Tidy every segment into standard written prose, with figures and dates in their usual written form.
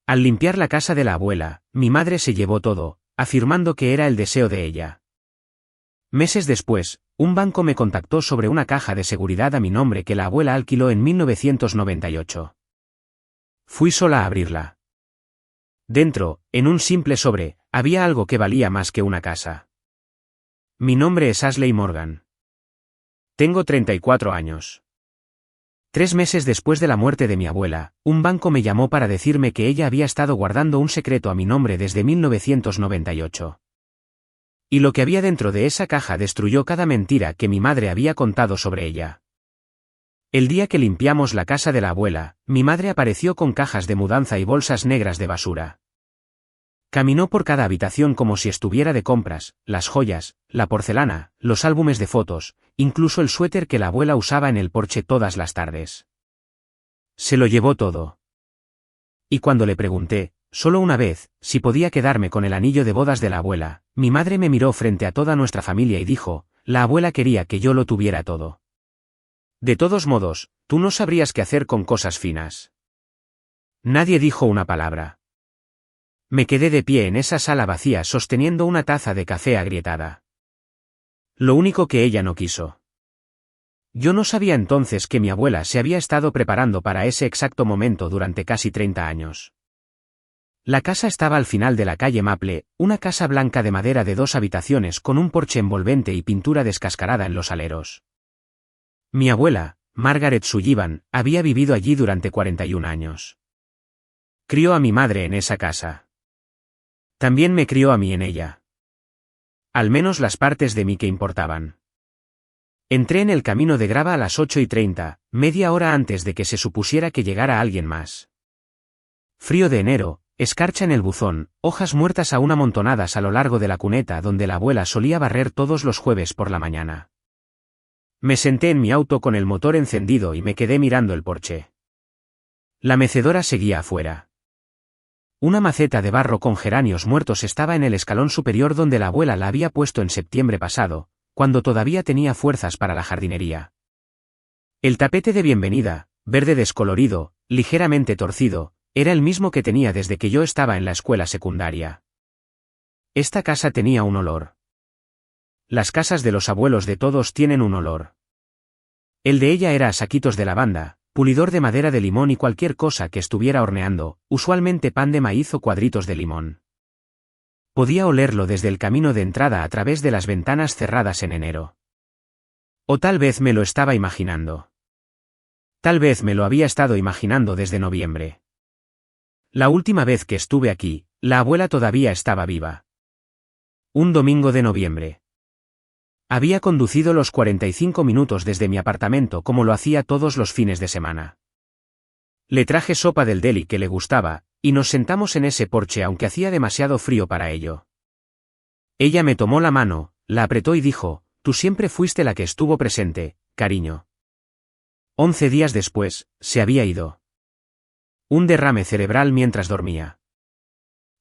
Al limpiar la casa de la abuela, mi madre se llevó todo, afirmando que era el deseo de ella. Meses después, un banco me contactó sobre una caja de seguridad a mi nombre que la abuela alquiló en 1998. Fui sola a abrirla. Dentro, en un simple sobre, había algo que valía más que una casa. Mi nombre es Ashley Morgan. Tengo 34 años. 3 meses después de la muerte de mi abuela, un banco me llamó para decirme que ella había estado guardando un secreto a mi nombre desde 1998. Y lo que había dentro de esa caja destruyó cada mentira que mi madre había contado sobre ella. El día que limpiamos la casa de la abuela, mi madre apareció con cajas de mudanza y bolsas negras de basura. Caminó por cada habitación como si estuviera de compras, las joyas, la porcelana, los álbumes de fotos, incluso el suéter que la abuela usaba en el porche todas las tardes. Se lo llevó todo. Y cuando le pregunté, solo una vez, si podía quedarme con el anillo de bodas de la abuela, mi madre me miró frente a toda nuestra familia y dijo, la abuela quería que yo lo tuviera todo. De todos modos, tú no sabrías qué hacer con cosas finas. Nadie dijo una palabra. Me quedé de pie en esa sala vacía sosteniendo una taza de café agrietada. Lo único que ella no quiso. Yo no sabía entonces que mi abuela se había estado preparando para ese exacto momento durante casi 30 años. La casa estaba al final de la calle Maple, una casa blanca de madera de 2 habitaciones con un porche envolvente y pintura descascarada en los aleros. Mi abuela, Margaret Sullivan, había vivido allí durante 41 años. Crió a mi madre en esa casa. También me crió a mí en ella. Al menos las partes de mí que importaban. Entré en el camino de grava a las 8:30, media hora antes de que se supusiera que llegara alguien más. Frío de enero, escarcha en el buzón, hojas muertas aún amontonadas a lo largo de la cuneta donde la abuela solía barrer todos los jueves por la mañana. Me senté en mi auto con el motor encendido y me quedé mirando el porche. La mecedora seguía afuera. Una maceta de barro con geranios muertos estaba en el escalón superior donde la abuela la había puesto en septiembre pasado, cuando todavía tenía fuerzas para la jardinería. El tapete de bienvenida, verde descolorido, ligeramente torcido, era el mismo que tenía desde que yo estaba en la escuela secundaria. Esta casa tenía un olor. Las casas de los abuelos de todos tienen un olor. El de ella era a saquitos de lavanda, pulidor de madera de limón y cualquier cosa que estuviera horneando, usualmente pan de maíz o cuadritos de limón. Podía olerlo desde el camino de entrada a través de las ventanas cerradas en enero. O tal vez me lo estaba imaginando. Tal vez me lo había estado imaginando desde noviembre. La última vez que estuve aquí, la abuela todavía estaba viva. Un domingo de noviembre. Había conducido los 45 minutos desde mi apartamento como lo hacía todos los fines de semana. Le traje sopa del deli que le gustaba, y nos sentamos en ese porche aunque hacía demasiado frío para ello. Ella me tomó la mano, la apretó y dijo, tú siempre fuiste la que estuvo presente, cariño. 11 días después, se había ido. Un derrame cerebral mientras dormía.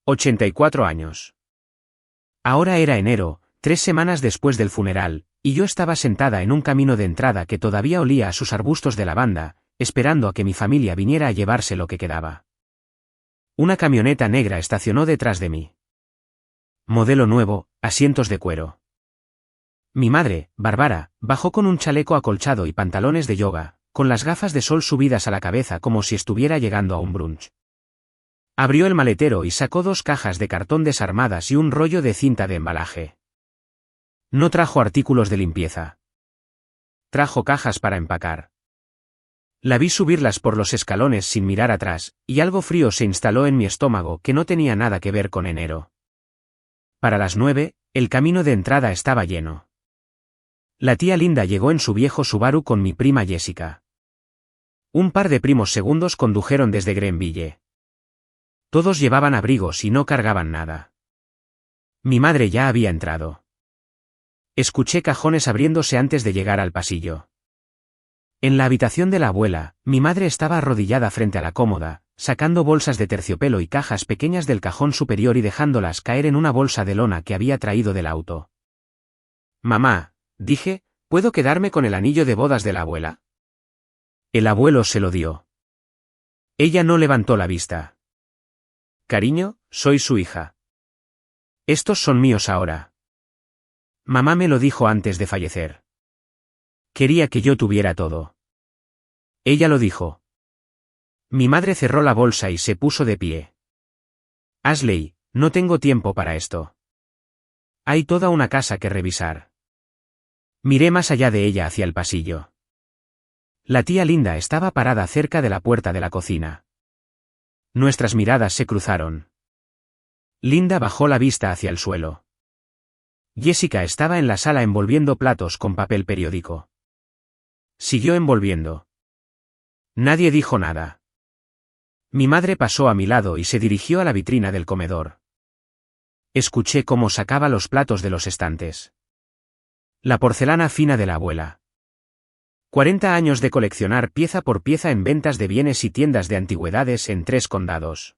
84 años. Ahora era enero, 3 semanas después del funeral, y yo estaba sentada en un camino de entrada que todavía olía a sus arbustos de lavanda, esperando a que mi familia viniera a llevarse lo que quedaba. Una camioneta negra estacionó detrás de mí. Modelo nuevo, asientos de cuero. Mi madre, Bárbara, bajó con un chaleco acolchado y pantalones de yoga, con las gafas de sol subidas a la cabeza como si estuviera llegando a un brunch. Abrió el maletero y sacó 2 cajas de cartón desarmadas y un rollo de cinta de embalaje. No trajo artículos de limpieza. Trajo cajas para empacar. La vi subirlas por los escalones sin mirar atrás, y algo frío se instaló en mi estómago que no tenía nada que ver con enero. Para las 9, el camino de entrada estaba lleno. La tía Linda llegó en su viejo Subaru con mi prima Jessica. Un par de primos segundos condujeron desde Greenville. Todos llevaban abrigos y no cargaban nada. Mi madre ya había entrado. Escuché cajones abriéndose antes de llegar al pasillo. En la habitación de la abuela, mi madre estaba arrodillada frente a la cómoda, sacando bolsas de terciopelo y cajas pequeñas del cajón superior y dejándolas caer en una bolsa de lona que había traído del auto. Mamá, dije, ¿puedo quedarme con el anillo de bodas de la abuela? El abuelo se lo dio. Ella no levantó la vista. cariño, soy su hija. Estos son míos ahora. Mamá me lo dijo antes de fallecer. Quería que yo tuviera todo. Ella lo dijo. Mi madre cerró la bolsa y se puso de pie. Ashley, no tengo tiempo para esto. Hay toda una casa que revisar. Miré más allá de ella hacia el pasillo. La tía Linda estaba parada cerca de la puerta de la cocina. Nuestras miradas se cruzaron. Linda bajó la vista hacia el suelo. Jessica estaba en la sala envolviendo platos con papel periódico. Siguió envolviendo. Nadie dijo nada. Mi madre pasó a mi lado y se dirigió a la vitrina del comedor. Escuché cómo sacaba los platos de los estantes. La porcelana fina de la abuela. 40 años de coleccionar pieza por pieza en ventas de bienes y tiendas de antigüedades en 3 condados.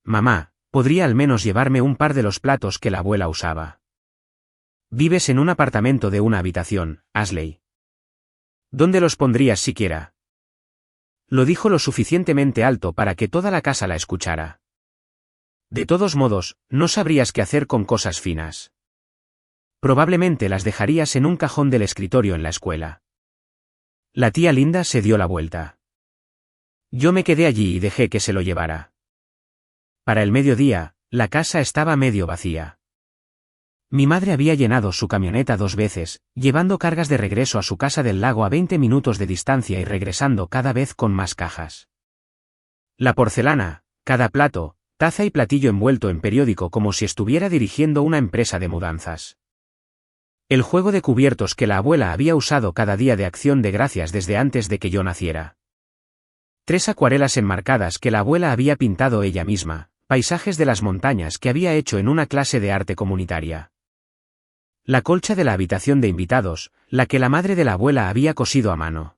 Mamá, ¿podría al menos llevarme un par de los platos que la abuela usaba? Vives en un apartamento de una habitación, Ashley. ¿Dónde los pondrías siquiera? Lo dijo lo suficientemente alto para que toda la casa la escuchara. De todos modos, no sabrías qué hacer con cosas finas. Probablemente las dejarías en un cajón del escritorio en la escuela. La tía Linda se dio la vuelta. Yo me quedé allí y dejé que se lo llevara. Para el mediodía, la casa estaba medio vacía. Mi madre había llenado su camioneta 2 veces, llevando cargas de regreso a su casa del lago a 20 minutos de distancia y regresando cada vez con más cajas. La porcelana, cada plato, taza y platillo envuelto en periódico como si estuviera dirigiendo una empresa de mudanzas. El juego de cubiertos que la abuela había usado cada día de Acción de Gracias desde antes de que yo naciera. 3 acuarelas enmarcadas que la abuela había pintado ella misma, paisajes de las montañas que había hecho en una clase de arte comunitaria. La colcha de la habitación de invitados, la que la madre de la abuela había cosido a mano.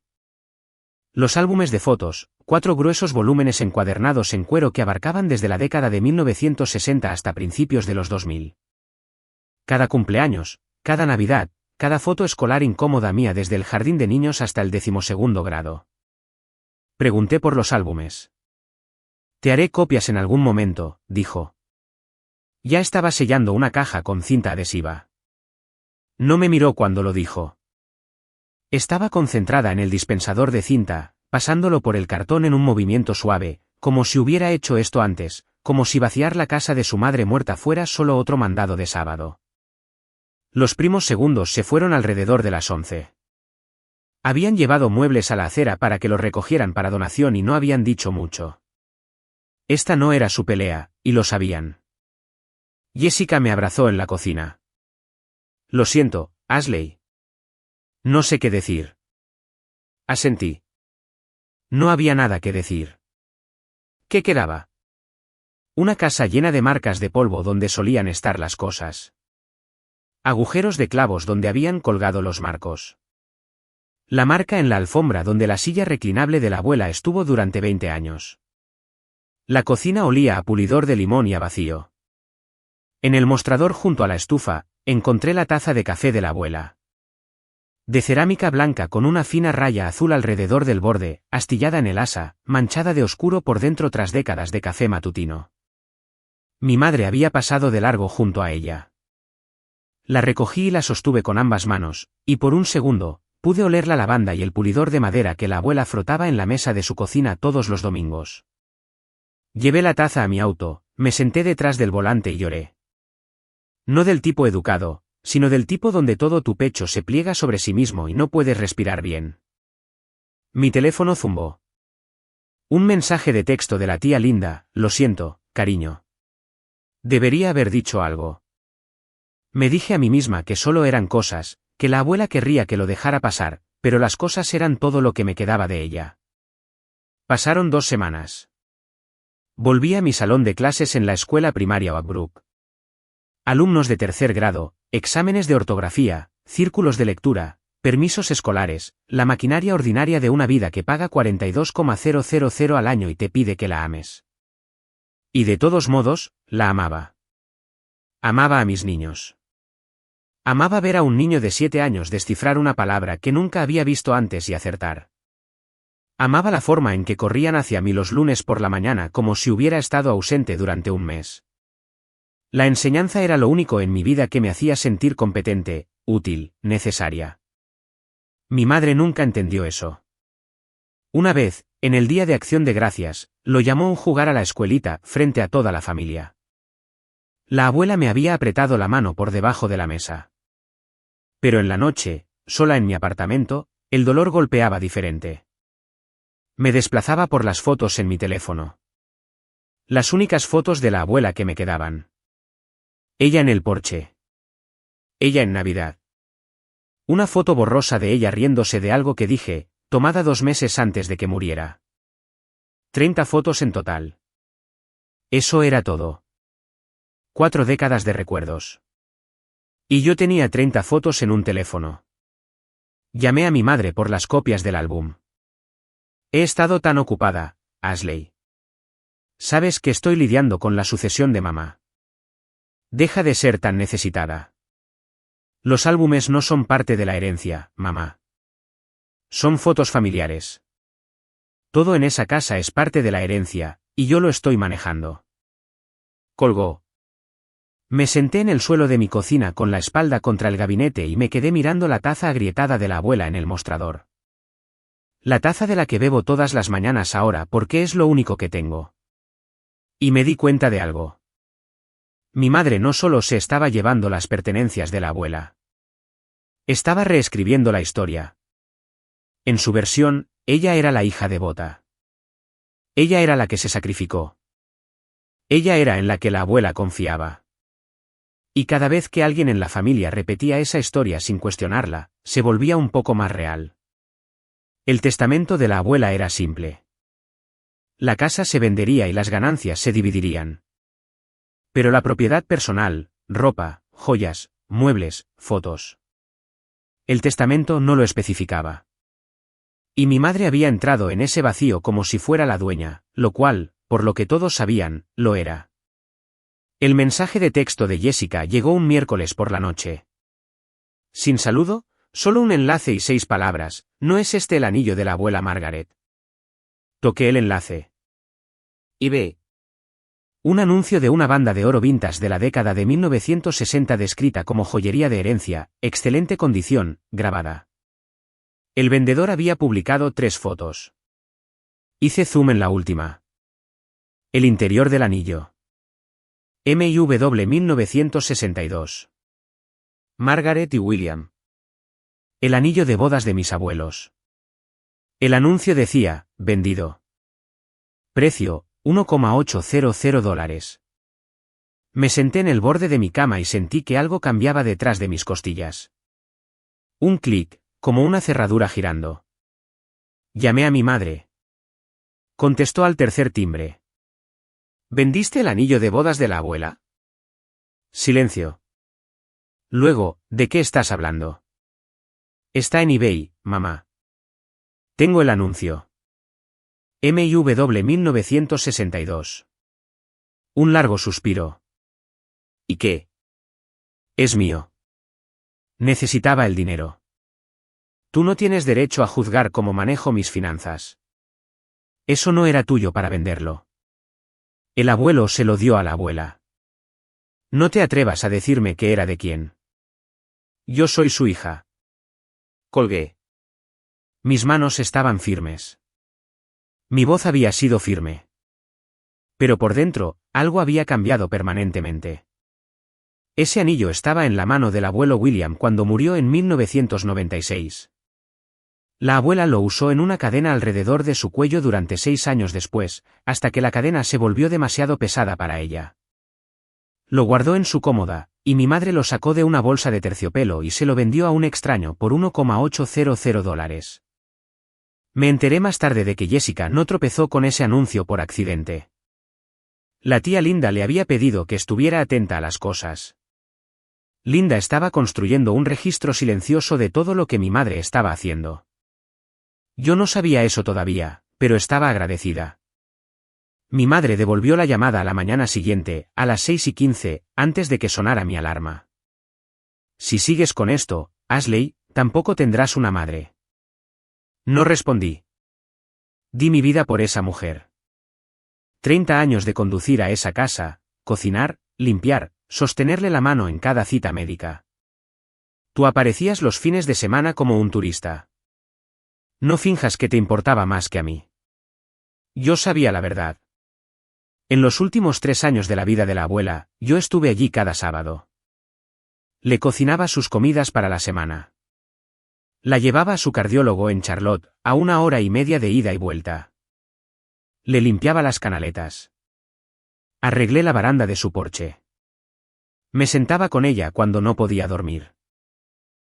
Los álbumes de fotos, 4 gruesos volúmenes encuadernados en cuero que abarcaban desde la década de 1960 hasta principios de los 2000. Cada cumpleaños, cada Navidad, cada foto escolar incómoda mía desde el jardín de niños hasta el 12º grado. Pregunté por los álbumes. Te haré copias en algún momento, dijo. Ya estaba sellando una caja con cinta adhesiva. No me miró cuando lo dijo. Estaba concentrada en el dispensador de cinta, pasándolo por el cartón en un movimiento suave, como si hubiera hecho esto antes, como si vaciar la casa de su madre muerta fuera solo otro mandado de sábado. Los primos segundos se fueron alrededor de las 11. Habían llevado muebles a la acera para que los recogieran para donación y no habían dicho mucho. Esta no era su pelea, y lo sabían. Jessica me abrazó en la cocina. Lo siento, Ashley. No sé qué decir. Asentí. No había nada que decir. ¿Qué quedaba? Una casa llena de marcas de polvo donde solían estar las cosas. Agujeros de clavos donde habían colgado los marcos. La marca en la alfombra donde la silla reclinable de la abuela estuvo durante 20 años. La cocina olía a pulidor de limón y a vacío. En el mostrador junto a la estufa, encontré la taza de café de la abuela. De cerámica blanca con una fina raya azul alrededor del borde, astillada en el asa, manchada de oscuro por dentro tras décadas de café matutino. Mi madre había pasado de largo junto a ella. La recogí y la sostuve con ambas manos, y por un segundo, pude oler la lavanda y el pulidor de madera que la abuela frotaba en la mesa de su cocina todos los domingos. Llevé la taza a mi auto, me senté detrás del volante y lloré. No del tipo educado, sino del tipo donde todo tu pecho se pliega sobre sí mismo y no puedes respirar bien. Mi teléfono zumbó. Un mensaje de texto de la tía Linda: lo siento, cariño. Debería haber dicho algo. Me dije a mí misma que solo eran cosas, que la abuela querría que lo dejara pasar, pero las cosas eran todo lo que me quedaba de ella. Pasaron 2 semanas. Volví a mi salón de clases en la escuela primaria Oakbrook. Alumnos de 3er grado, exámenes de ortografía, círculos de lectura, permisos escolares, la maquinaria ordinaria de una vida que paga 42,000 al año y te pide que la ames. Y de todos modos, la amaba. Amaba a mis niños. Amaba ver a un niño de 7 años descifrar una palabra que nunca había visto antes y acertar. Amaba la forma en que corrían hacia mí los lunes por la mañana como si hubiera estado ausente durante un mes. La enseñanza era lo único en mi vida que me hacía sentir competente, útil, necesaria. Mi madre nunca entendió eso. Una vez, en el Día de Acción de Gracias, lo llamó un jugar a la escuelita, frente a toda la familia. La abuela me había apretado la mano por debajo de la mesa. Pero en la noche, sola en mi apartamento, el dolor golpeaba diferente. Me desplazaba por las fotos en mi teléfono. Las únicas fotos de la abuela que me quedaban. Ella en el porche. Ella en Navidad. Una foto borrosa de ella riéndose de algo que dije, tomada 2 meses antes de que muriera. 30 fotos en total. Eso era todo. 4 décadas de recuerdos. Y yo tenía 30 fotos en un teléfono. Llamé a mi madre por las copias del álbum. He estado tan ocupada, Ashley. Sabes que estoy lidiando con la sucesión de mamá. Deja de ser tan necesitada. Los álbumes no son parte de la herencia, mamá. Son fotos familiares. Todo en esa casa es parte de la herencia, y yo lo estoy manejando. Colgó. Me senté en el suelo de mi cocina con la espalda contra el gabinete y me quedé mirando la taza agrietada de la abuela en el mostrador. La taza de la que bebo todas las mañanas ahora porque es lo único que tengo. Y me di cuenta de algo. Mi madre no solo se estaba llevando las pertenencias de la abuela. Estaba reescribiendo la historia. En su versión, ella era la hija devota. Ella era la que se sacrificó. Ella era en la que la abuela confiaba. Y cada vez que alguien en la familia repetía esa historia sin cuestionarla, se volvía un poco más real. El testamento de la abuela era simple. La casa se vendería y las ganancias se dividirían. Pero la propiedad personal, ropa, joyas, muebles, fotos. El testamento no lo especificaba. Y mi madre había entrado en ese vacío como si fuera la dueña, lo cual, por lo que todos sabían, lo era. El mensaje de texto de Jessica llegó un miércoles por la noche. Sin saludo, solo un enlace y 6 palabras, ¿no es este el anillo de la abuela Margaret? Toqué el enlace. Y ve. Un anuncio de una banda de oro vintage de la década de 1960 descrita como joyería de herencia, excelente condición, grabada. El vendedor había publicado 3 fotos. Hice zoom en la última. El interior del anillo. MIW 1962. Margaret y William. El anillo de bodas de mis abuelos. El anuncio decía, vendido. Precio, $1,800. Me senté en el borde de mi cama y sentí que algo cambiaba detrás de mis costillas. Un clic, como una cerradura girando. Llamé a mi madre. Contestó al tercer timbre. ¿Vendiste el anillo de bodas de la abuela? Silencio. Luego, ¿de qué estás hablando? Está en eBay, mamá. Tengo el anuncio. MIW 1962. Un largo suspiro. ¿Y qué? Es mío. Necesitaba el dinero. Tú no tienes derecho a juzgar cómo manejo mis finanzas. Eso no era tuyo para venderlo. El abuelo se lo dio a la abuela. No te atrevas a decirme que era de quién. Yo soy su hija. Colgué. Mis manos estaban firmes. Mi voz había sido firme. Pero por dentro, algo había cambiado permanentemente. Ese anillo estaba en la mano del abuelo William cuando murió en 1996. La abuela lo usó en una cadena alrededor de su cuello durante 6 años después, hasta que la cadena se volvió demasiado pesada para ella. Lo guardó en su cómoda, y mi madre lo sacó de una bolsa de terciopelo y se lo vendió a un extraño por $1,800. Me enteré más tarde de que Jessica no tropezó con ese anuncio por accidente. La tía Linda le había pedido que estuviera atenta a las cosas. Linda estaba construyendo un registro silencioso de todo lo que mi madre estaba haciendo. Yo no sabía eso todavía, pero estaba agradecida. Mi madre devolvió la llamada a la mañana siguiente, a las 6:15, antes de que sonara mi alarma. Si sigues con esto, Ashley, tampoco tendrás una madre. No respondí. Di mi vida por esa mujer. 30 años de conducir a esa casa, cocinar, limpiar, sostenerle la mano en cada cita médica. Tú aparecías los fines de semana como un turista. No finjas que te importaba más que a mí. Yo sabía la verdad. En los últimos 3 años de la vida de la abuela, yo estuve allí cada sábado. Le cocinaba sus comidas para la semana. La llevaba a su cardiólogo en Charlotte, a 1 hora y media de ida y vuelta. Le limpiaba las canaletas. Arreglé la baranda de su porche. Me sentaba con ella cuando no podía dormir.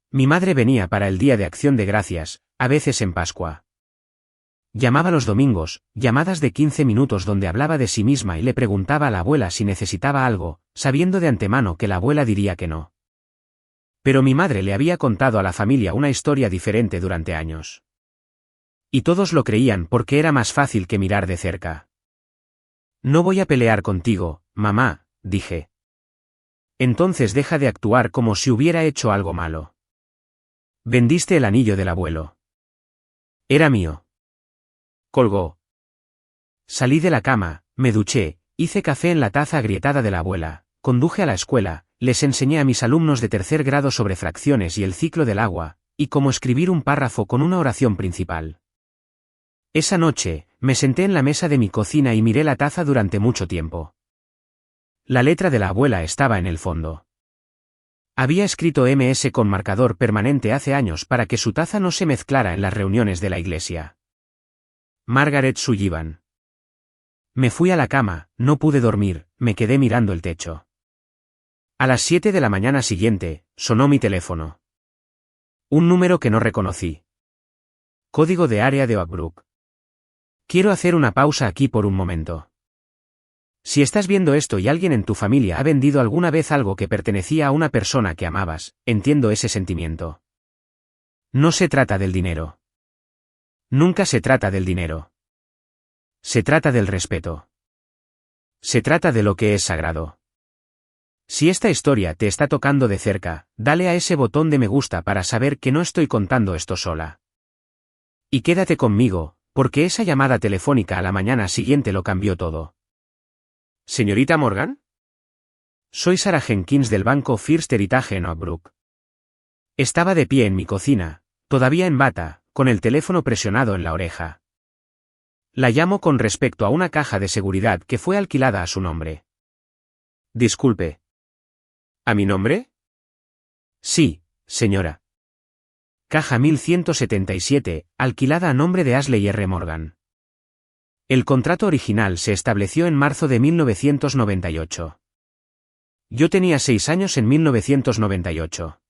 Mi madre venía para el Día de Acción de Gracias, a veces en Pascua. Llamaba los domingos, llamadas de 15 minutos donde hablaba de sí misma y le preguntaba a la abuela si necesitaba algo, sabiendo de antemano que la abuela diría que no. Pero mi madre le había contado a la familia una historia diferente durante años. Y todos lo creían porque era más fácil que mirar de cerca. No voy a pelear contigo, mamá, dije. Entonces deja de actuar como si hubiera hecho algo malo. Vendiste el anillo del abuelo. Era mío. Colgó. Salí de la cama, me duché, hice café en la taza agrietada de la abuela, conduje a la escuela, les enseñé a mis alumnos de 3er grado sobre fracciones y el ciclo del agua, y cómo escribir un párrafo con una oración principal. Esa noche, me senté en la mesa de mi cocina y miré la taza durante mucho tiempo. La letra de la abuela estaba en el fondo. Había escrito MS con marcador permanente hace años para que su taza no se mezclara en las reuniones de la iglesia. Margaret Sullivan. Me fui a la cama, no pude dormir, me quedé mirando el techo. A las 7 de la mañana siguiente, sonó mi teléfono. Un número que no reconocí. Código de área de Oak Brook. Quiero hacer una pausa aquí por un momento. Si estás viendo esto y alguien en tu familia ha vendido alguna vez algo que pertenecía a una persona que amabas, entiendo ese sentimiento. No se trata del dinero. Nunca se trata del dinero. Se trata del respeto. Se trata de lo que es sagrado. Si esta historia te está tocando de cerca, dale a ese botón de me gusta para saber que no estoy contando esto sola. Y quédate conmigo, porque esa llamada telefónica a la mañana siguiente lo cambió todo. ¿Señorita Morgan? Soy Sarah Jenkins del banco First Heritage en Oak Brook. Estaba de pie en mi cocina, todavía en bata, con el teléfono presionado en la oreja. La llamo con respecto a una caja de seguridad que fue alquilada a su nombre. Disculpe. ¿A mi nombre? Sí, señora. Caja 1177, alquilada a nombre de Ashley R. Morgan. El contrato original se estableció en marzo de 1998. Yo tenía 6 años en 1998.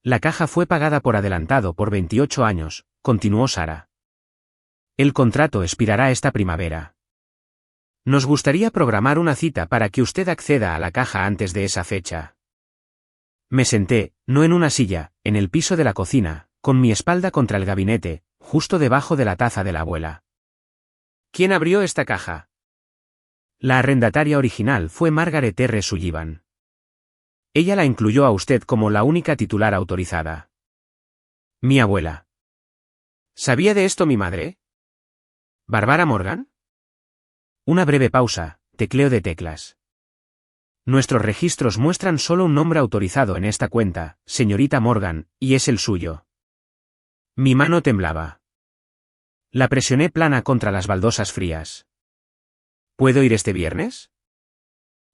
La caja fue pagada por adelantado por 28 años, continuó Sara. El contrato expirará esta primavera. Nos gustaría programar una cita para que usted acceda a la caja antes de esa fecha. Me senté, no en una silla, en el piso de la cocina, con mi espalda contra el gabinete, justo debajo de la taza de la abuela. ¿Quién abrió esta caja? La arrendataria original fue Margaret R. Sullivan. Ella la incluyó a usted como la única titular autorizada. Mi abuela. ¿Sabía de esto mi madre? ¿Barbara Morgan? Una breve pausa, tecleo de teclas. Nuestros registros muestran solo un nombre autorizado en esta cuenta, señorita Morgan, y es el suyo. Mi mano temblaba. La presioné plana contra las baldosas frías. ¿Puedo ir este viernes?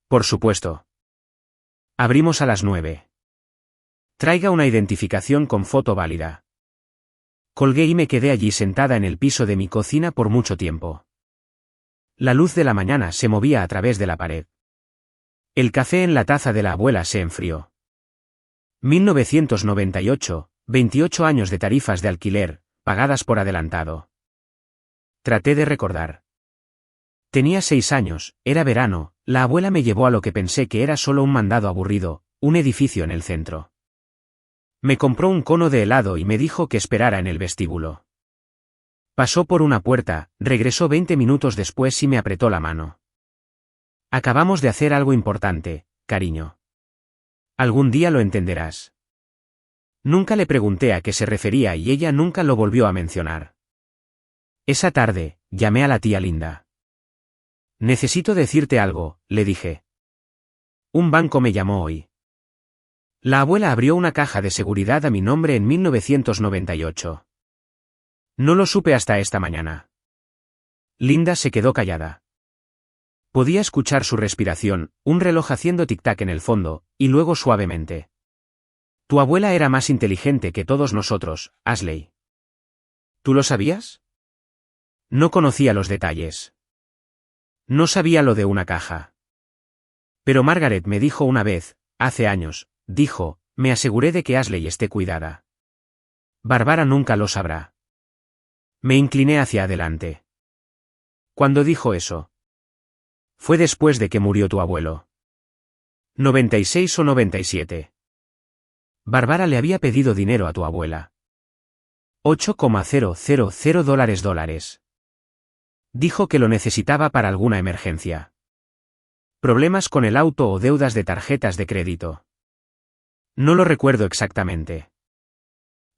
Por supuesto. Abrimos a las 9. Traiga una identificación con foto válida. Colgué y me quedé allí sentada en el piso de mi cocina por mucho tiempo. La luz de la mañana se movía a través de la pared. El café en la taza de la abuela se enfrió. 1998, 28 años de tarifas de alquiler, pagadas por adelantado. Traté de recordar. Tenía 6 años, era verano, la abuela me llevó a lo que pensé que era solo un mandado aburrido, un edificio en el centro. Me compró un cono de helado y me dijo que esperara en el vestíbulo. Pasó por una puerta, regresó 20 minutos después y me apretó la mano. Acabamos de hacer algo importante, cariño. Algún día lo entenderás. Nunca le pregunté a qué se refería y ella nunca lo volvió a mencionar. Esa tarde, llamé a la tía Linda. Necesito decirte algo, le dije. Un banco me llamó hoy. La abuela abrió una caja de seguridad a mi nombre en 1998. No lo supe hasta esta mañana. Linda se quedó callada. Podía escuchar su respiración, un reloj haciendo tic-tac en el fondo, y luego suavemente. Tu abuela era más inteligente que todos nosotros, Ashley. ¿Tú lo sabías? No conocía los detalles. No sabía lo de una caja. Pero Margaret me dijo una vez, hace años, dijo, me aseguré de que Ashley esté cuidada. Bárbara nunca lo sabrá. Me incliné hacia adelante. ¿Cuándo dijo eso? Fue después de que murió tu abuelo. 96 o 97. Bárbara le había pedido dinero a tu abuela. $8,000. Dijo que lo necesitaba para alguna emergencia. Problemas con el auto o deudas de tarjetas de crédito. No lo recuerdo exactamente.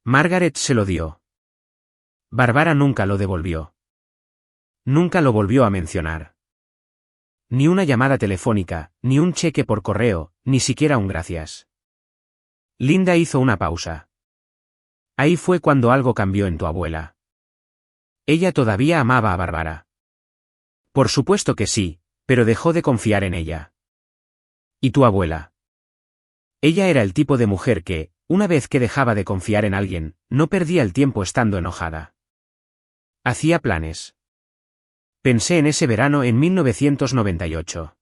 Margaret se lo dio. Bárbara nunca lo devolvió. Nunca lo volvió a mencionar. Ni una llamada telefónica, ni un cheque por correo, ni siquiera un gracias. Linda hizo una pausa. Ahí fue cuando algo cambió en tu abuela. Ella todavía amaba a Bárbara. Por supuesto que sí, pero dejó de confiar en ella. ¿Y tu abuela? Ella era el tipo de mujer que, una vez que dejaba de confiar en alguien, no perdía el tiempo estando enojada. Hacía planes. Pensé en ese verano en 1998.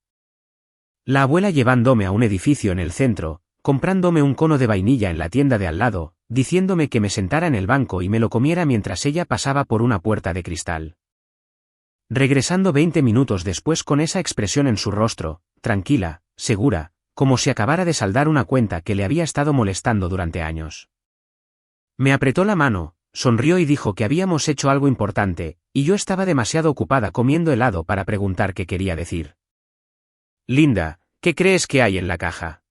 La abuela llevándome a un edificio en el centro, comprándome un cono de vainilla en la tienda de al lado, diciéndome que me sentara en el banco y me lo comiera mientras ella pasaba por una puerta de cristal. Regresando 20 minutos después con esa expresión en su rostro, tranquila, segura, como si acabara de saldar una cuenta que le había estado molestando durante años. Me apretó la mano, sonrió y dijo que habíamos hecho algo importante, y yo estaba demasiado ocupada comiendo helado para preguntar qué quería decir. Linda, ¿qué crees que hay en la caja?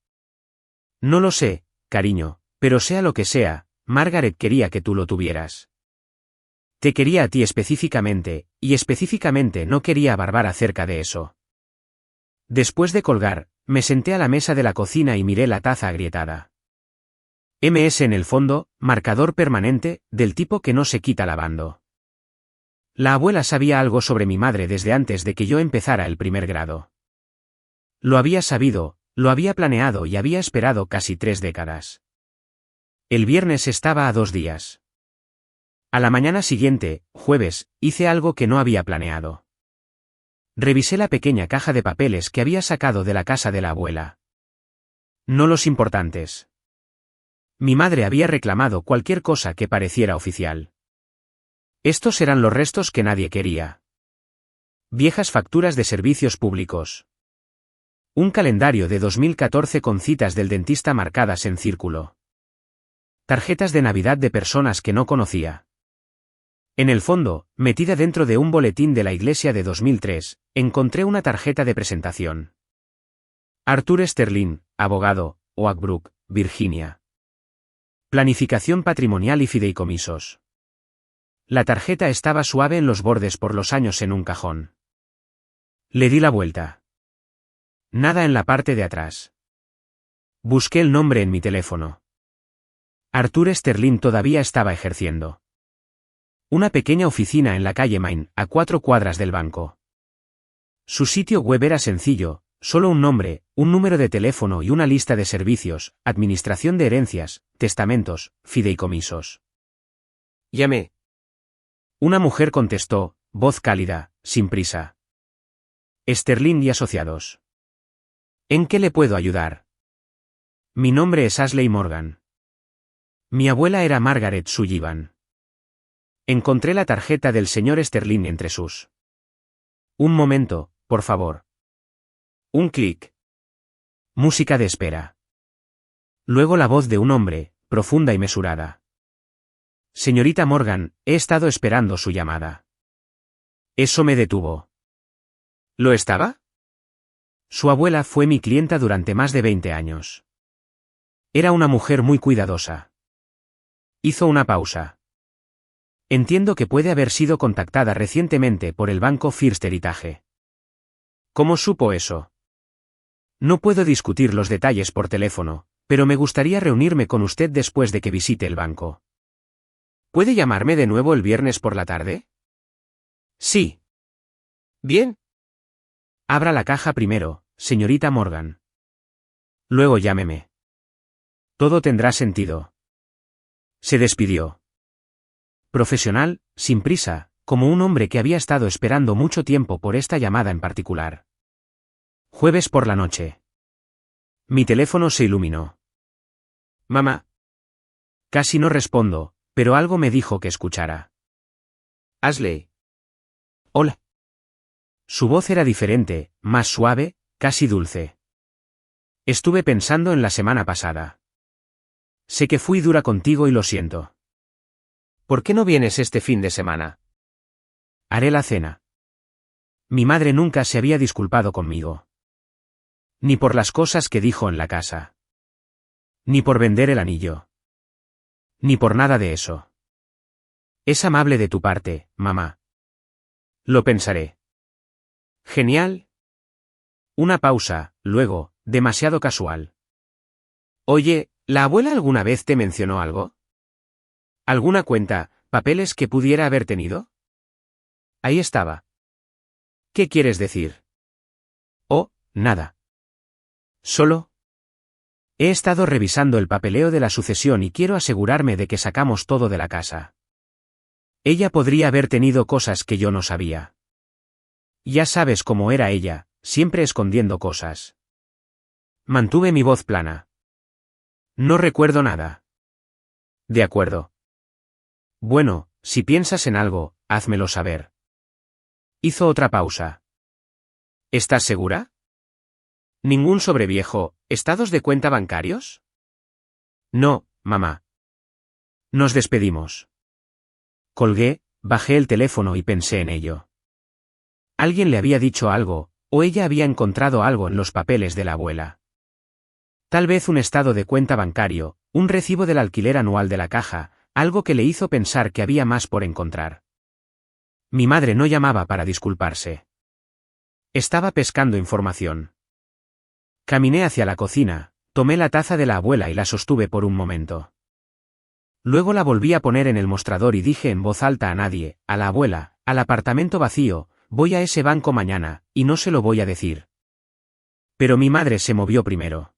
No lo sé, cariño, pero sea lo que sea, Margaret quería que tú lo tuvieras. Te quería a ti específicamente, y específicamente no quería a Bárbara cerca de eso. Después de colgar, me senté a la mesa de la cocina y miré la taza agrietada. MS en el fondo, marcador permanente, del tipo que no se quita lavando. La abuela sabía algo sobre mi madre desde antes de que yo empezara el primer grado. Lo había sabido, lo había planeado y había esperado casi 3 décadas. El viernes estaba a 2 días. A la mañana siguiente, jueves, hice algo que no había planeado. Revisé la pequeña caja de papeles que había sacado de la casa de la abuela. No los importantes. Mi madre había reclamado cualquier cosa que pareciera oficial. Estos eran los restos que nadie quería. Viejas facturas de servicios públicos. Un calendario de 2014 con citas del dentista marcadas en círculo. Tarjetas de Navidad de personas que no conocía. En el fondo, metida dentro de un boletín de la iglesia de 2003, encontré una tarjeta de presentación. Arthur Sterling, abogado, Oak Brook, Virginia. Planificación patrimonial y fideicomisos. La tarjeta estaba suave en los bordes por los años en un cajón. Le di la vuelta. Nada en la parte de atrás. Busqué el nombre en mi teléfono. Arthur Sterling todavía estaba ejerciendo. Una pequeña oficina en la calle Main, a 4 cuadras del banco. Su sitio web era sencillo, solo un nombre, un número de teléfono y una lista de servicios, administración de herencias, testamentos, fideicomisos. Llamé. Una mujer contestó, voz cálida, sin prisa. Sterling y Asociados. ¿En qué le puedo ayudar? Mi nombre es Ashley Morgan. Mi abuela era Margaret Sullivan. Encontré la tarjeta del señor Sterling entre sus. Un momento, por favor. Un clic. Música de espera. Luego la voz de un hombre, profunda y mesurada. Señorita Morgan, he estado esperando su llamada. Eso me detuvo. ¿Lo estaba? Su abuela fue mi clienta durante más de 20 años. Era una mujer muy cuidadosa. Hizo una pausa. Entiendo que puede haber sido contactada recientemente por el banco First Heritage. ¿Cómo supo eso? No puedo discutir los detalles por teléfono, pero me gustaría reunirme con usted después de que visite el banco. ¿Puede llamarme de nuevo el viernes por la tarde? Sí. Bien. Abra la caja primero, señorita Morgan. Luego llámeme. Todo tendrá sentido. Se despidió. Profesional, sin prisa, como un hombre que había estado esperando mucho tiempo por esta llamada en particular. Jueves por la noche. Mi teléfono se iluminó. Mamá. Casi no respondo, pero algo me dijo que escuchara. Ashley. Hola. Su voz era diferente, más suave, casi dulce. Estuve pensando en la semana pasada. Sé que fui dura contigo y lo siento. ¿Por qué no vienes este fin de semana? Haré la cena. Mi madre nunca se había disculpado conmigo. Ni por las cosas que dijo en la casa. Ni por vender el anillo. Ni por nada de eso. Es amable de tu parte, mamá. Lo pensaré. Genial. Una pausa, luego, demasiado casual. Oye, ¿la abuela alguna vez te mencionó algo? ¿Alguna cuenta, papeles que pudiera haber tenido? Ahí estaba. ¿Qué quieres decir? Oh, nada. Solo. He estado revisando el papeleo de la sucesión y quiero asegurarme de que sacamos todo de la casa. Ella podría haber tenido cosas que yo no sabía. Ya sabes cómo era ella, siempre escondiendo cosas. Mantuve mi voz plana. No recuerdo nada. De acuerdo. Bueno, si piensas en algo, házmelo saber. Hizo otra pausa. ¿Estás segura? ¿Ningún sobreviejo, estados de cuenta bancarios? No, mamá. Nos despedimos. Colgué, bajé el teléfono y pensé en ello. Alguien le había dicho algo, o ella había encontrado algo en los papeles de la abuela. Tal vez un estado de cuenta bancario, un recibo del alquiler anual de la caja, algo que le hizo pensar que había más por encontrar. Mi madre no llamaba para disculparse. Estaba pescando información. Caminé hacia la cocina, tomé la taza de la abuela y la sostuve por un momento. Luego la volví a poner en el mostrador y dije en voz alta a nadie, a la abuela, al apartamento vacío, voy a ese banco mañana, y no se lo voy a decir. Pero mi madre se movió primero.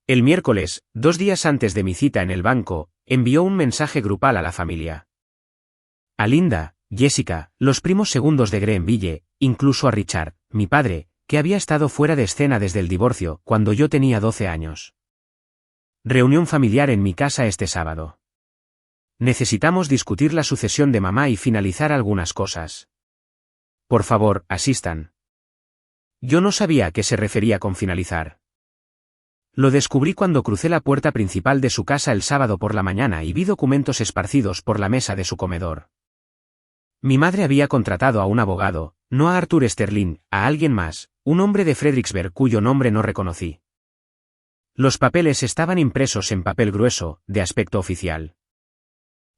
El miércoles, 2 días antes de mi cita en el banco, envió un mensaje grupal a la familia. A Linda, Jessica, los primos segundos de Greenville, incluso a Richard, mi padre, que había estado fuera de escena desde el divorcio, cuando yo tenía 12 años. Reunión familiar en mi casa este sábado. Necesitamos discutir la sucesión de mamá y finalizar algunas cosas. Por favor, asistan. Yo no sabía a qué se refería con finalizar. Lo descubrí cuando crucé la puerta principal de su casa el sábado por la mañana y vi documentos esparcidos por la mesa de su comedor. Mi madre había contratado a un abogado, no a Arthur Sterling, a alguien más, un hombre de Fredericksburg cuyo nombre no reconocí. Los papeles estaban impresos en papel grueso, de aspecto oficial.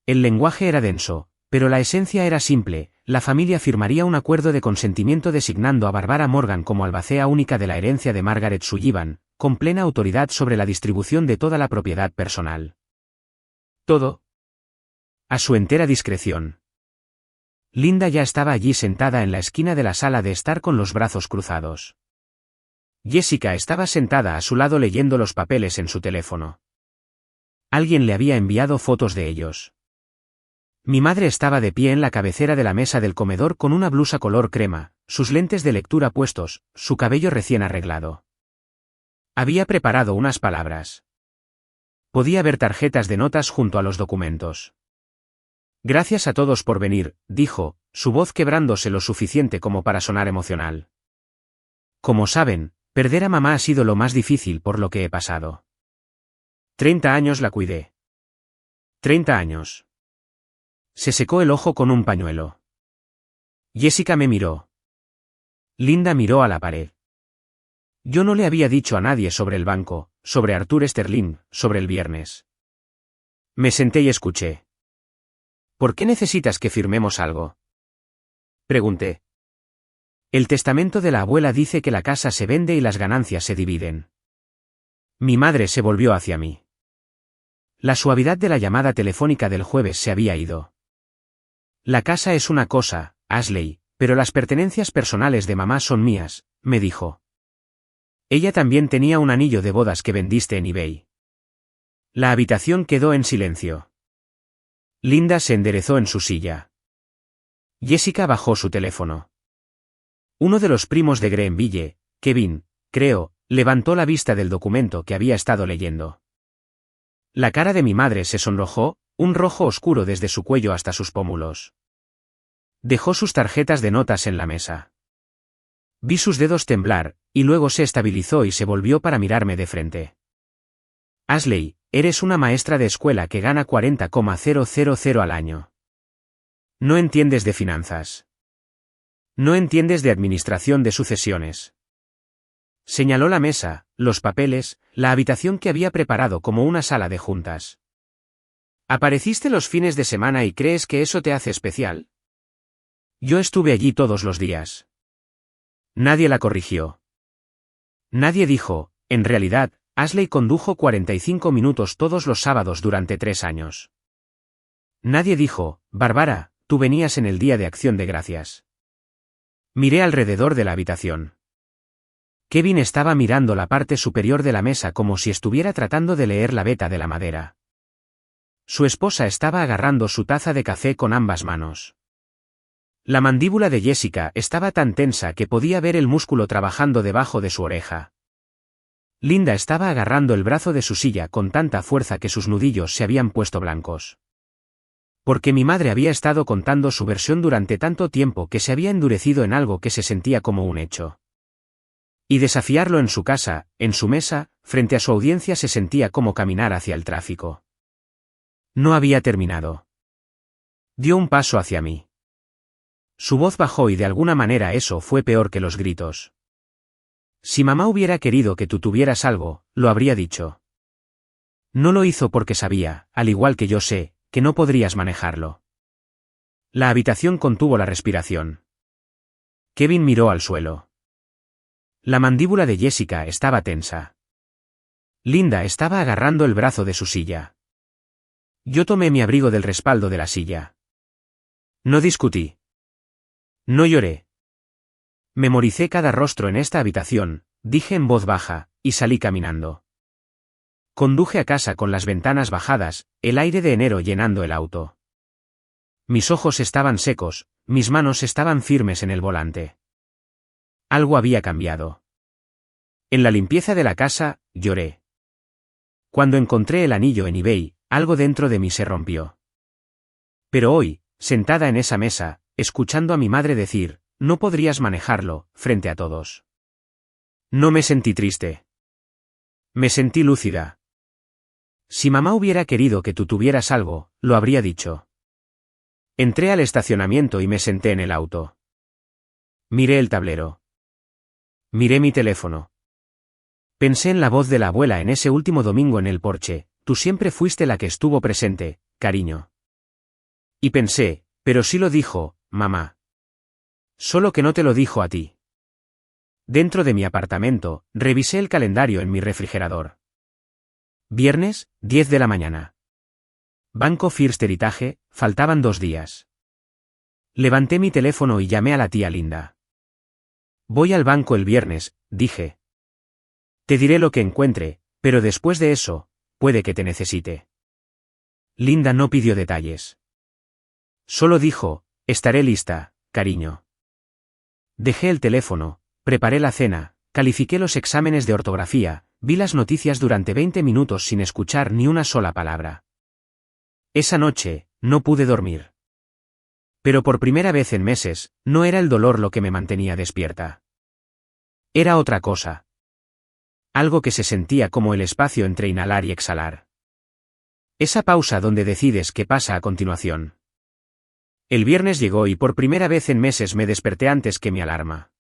El lenguaje era denso, pero la esencia era simple. La familia firmaría un acuerdo de consentimiento designando a Barbara Morgan como albacea única de la herencia de Margaret Sullivan, con plena autoridad sobre la distribución de toda la propiedad personal. Todo a su entera discreción. Linda ya estaba allí sentada en la esquina de la sala de estar con los brazos cruzados. Jessica estaba sentada a su lado leyendo los papeles en su teléfono. Alguien le había enviado fotos de ellos. Mi madre estaba de pie en la cabecera de la mesa del comedor con una blusa color crema, sus lentes de lectura puestos, su cabello recién arreglado. Había preparado unas palabras. Podía ver tarjetas de notas junto a los documentos. Gracias a todos por venir, dijo, su voz quebrándose lo suficiente como para sonar emocional. Como saben, perder a mamá ha sido lo más difícil por lo que he pasado. 30 años la cuidé. 30 años. Se secó el ojo con un pañuelo. Jessica me miró. Linda miró a la pared. Yo no le había dicho a nadie sobre el banco, sobre Arthur Sterling, sobre el viernes. Me senté y escuché. ¿Por qué necesitas que firmemos algo? Pregunté. El testamento de la abuela dice que la casa se vende y las ganancias se dividen. Mi madre se volvió hacia mí. La suavidad de la llamada telefónica del jueves se había ido. La casa es una cosa, Ashley, pero las pertenencias personales de mamá son mías, me dijo. Ella también tenía un anillo de bodas que vendiste en eBay. La habitación quedó en silencio. Linda se enderezó en su silla. Jessica bajó su teléfono. Uno de los primos de Greenville, Kevin, creo, levantó la vista del documento que había estado leyendo. La cara de mi madre se sonrojó, un rojo oscuro desde su cuello hasta sus pómulos. Dejó sus tarjetas de notas en la mesa. Vi sus dedos temblar, y luego se estabilizó y se volvió para mirarme de frente. Ashley, eres una maestra de escuela que gana 40,000 al año. No entiendes de finanzas. No entiendes de administración de sucesiones. Señaló la mesa, los papeles, la habitación que había preparado como una sala de juntas. ¿Apareciste los fines de semana y crees que eso te hace especial? Yo estuve allí todos los días. Nadie la corrigió. Nadie dijo, en realidad, Ashley condujo 45 minutos todos los sábados durante 3 años. Nadie dijo, Bárbara, tú venías en el Día de Acción de Gracias. Miré alrededor de la habitación. Kevin estaba mirando la parte superior de la mesa como si estuviera tratando de leer la veta de la madera. Su esposa estaba agarrando su taza de café con ambas manos. La mandíbula de Jessica estaba tan tensa que podía ver el músculo trabajando debajo de su oreja. Linda estaba agarrando el brazo de su silla con tanta fuerza que sus nudillos se habían puesto blancos. Porque mi madre había estado contando su versión durante tanto tiempo que se había endurecido en algo que se sentía como un hecho. Y desafiarlo en su casa, en su mesa, frente a su audiencia se sentía como caminar hacia el tráfico. No había terminado. Dio un paso hacia mí. Su voz bajó y de alguna manera eso fue peor que los gritos. Si mamá hubiera querido que tú tuvieras algo, lo habría dicho. No lo hizo porque sabía, al igual que yo sé, que no podrías manejarlo. La habitación contuvo la respiración. Kevin miró al suelo. La mandíbula de Jessica estaba tensa. Linda estaba agarrando el brazo de su silla. Yo tomé mi abrigo del respaldo de la silla. No discutí. No lloré. Memoricé cada rostro en esta habitación, dije en voz baja, y salí caminando. Conduje a casa con las ventanas bajadas, el aire de enero llenando el auto. Mis ojos estaban secos, mis manos estaban firmes en el volante. Algo había cambiado. En la limpieza de la casa, lloré. Cuando encontré el anillo en eBay, algo dentro de mí se rompió. Pero hoy, sentada en esa mesa, escuchando a mi madre decir, no podrías manejarlo, frente a todos. No me sentí triste. Me sentí lúcida. Si mamá hubiera querido que tú tuvieras algo, lo habría dicho. Entré al estacionamiento y me senté en el auto. Miré el tablero. Miré mi teléfono. Pensé en la voz de la abuela en ese último domingo en el porche, tú siempre fuiste la que estuvo presente, cariño. Y pensé, pero sí lo dijo, mamá. Solo que no te lo dijo a ti. Dentro de mi apartamento, revisé el calendario en mi refrigerador. Viernes, 10 de la mañana. Banco First Heritage, faltaban 2 días. Levanté mi teléfono y llamé a la tía Linda. Voy al banco el viernes, dije. Te diré lo que encuentre, pero después de eso, puede que te necesite. Linda no pidió detalles. Solo dijo, estaré lista, cariño. Dejé el teléfono, preparé la cena, califiqué los exámenes de ortografía, vi las noticias durante 20 minutos sin escuchar ni una sola palabra. Esa noche, no pude dormir. Pero por primera vez en meses, no era el dolor lo que me mantenía despierta. Era otra cosa. Algo que se sentía como el espacio entre inhalar y exhalar. Esa pausa donde decides qué pasa a continuación. El viernes llegó y por primera vez en meses me desperté antes que mi alarma.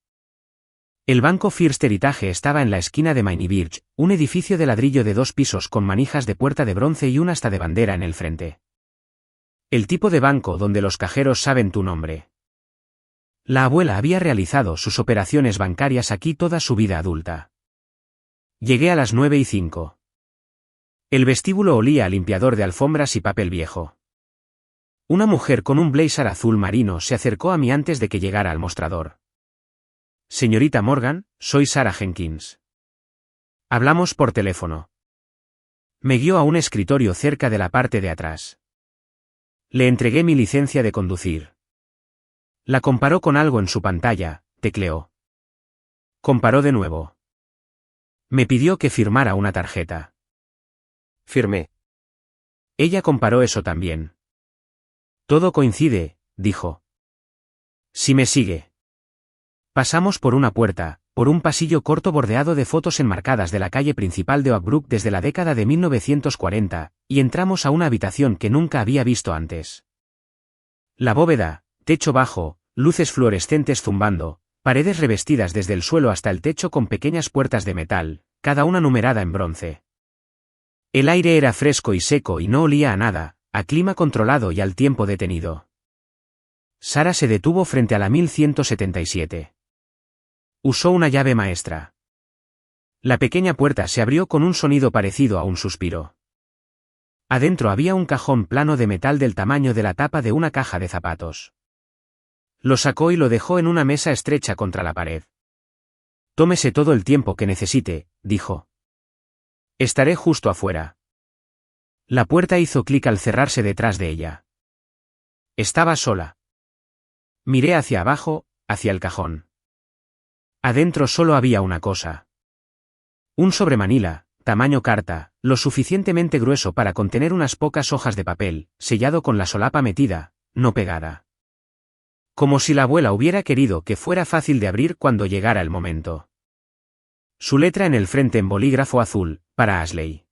El banco First Heritage estaba en la esquina de Main y Birch, un edificio de ladrillo de 2 pisos con manijas de puerta de bronce y un asta de bandera en el frente. El tipo de banco donde los cajeros saben tu nombre. La abuela había realizado sus operaciones bancarias aquí toda su vida adulta. Llegué a las 9:05. El vestíbulo olía a limpiador de alfombras y papel viejo. Una mujer con un blazer azul marino se acercó a mí antes de que llegara al mostrador. Señorita Morgan, soy Sarah Jenkins. Hablamos por teléfono. Me guió a un escritorio cerca de la parte de atrás. Le entregué mi licencia de conducir. La comparó con algo en su pantalla, tecleó. Comparó de nuevo. Me pidió que firmara una tarjeta. Firmé. Ella comparó eso también. Todo coincide, dijo. Si me sigue. Pasamos por una puerta, por un pasillo corto bordeado de fotos enmarcadas de la calle principal de Oak Brook desde la década de 1940, y entramos a una habitación que nunca había visto antes. La bóveda, techo bajo, luces fluorescentes zumbando, paredes revestidas desde el suelo hasta el techo con pequeñas puertas de metal, cada una numerada en bronce. El aire era fresco y seco y no olía a nada, a clima controlado y al tiempo detenido. Sara se detuvo frente a la 1177. Usó una llave maestra. La pequeña puerta se abrió con un sonido parecido a un suspiro. Adentro había un cajón plano de metal del tamaño de la tapa de una caja de zapatos. Lo sacó y lo dejó en una mesa estrecha contra la pared. Tómese todo el tiempo que necesite, dijo. Estaré justo afuera. La puerta hizo clic al cerrarse detrás de ella. Estaba sola. Miré hacia abajo, hacia el cajón. Adentro solo había una cosa. Un sobremanila, tamaño carta, lo suficientemente grueso para contener unas pocas hojas de papel, sellado con la solapa metida, no pegada. Como si la abuela hubiera querido que fuera fácil de abrir cuando llegara el momento. Su letra en el frente en bolígrafo azul, para Ashley.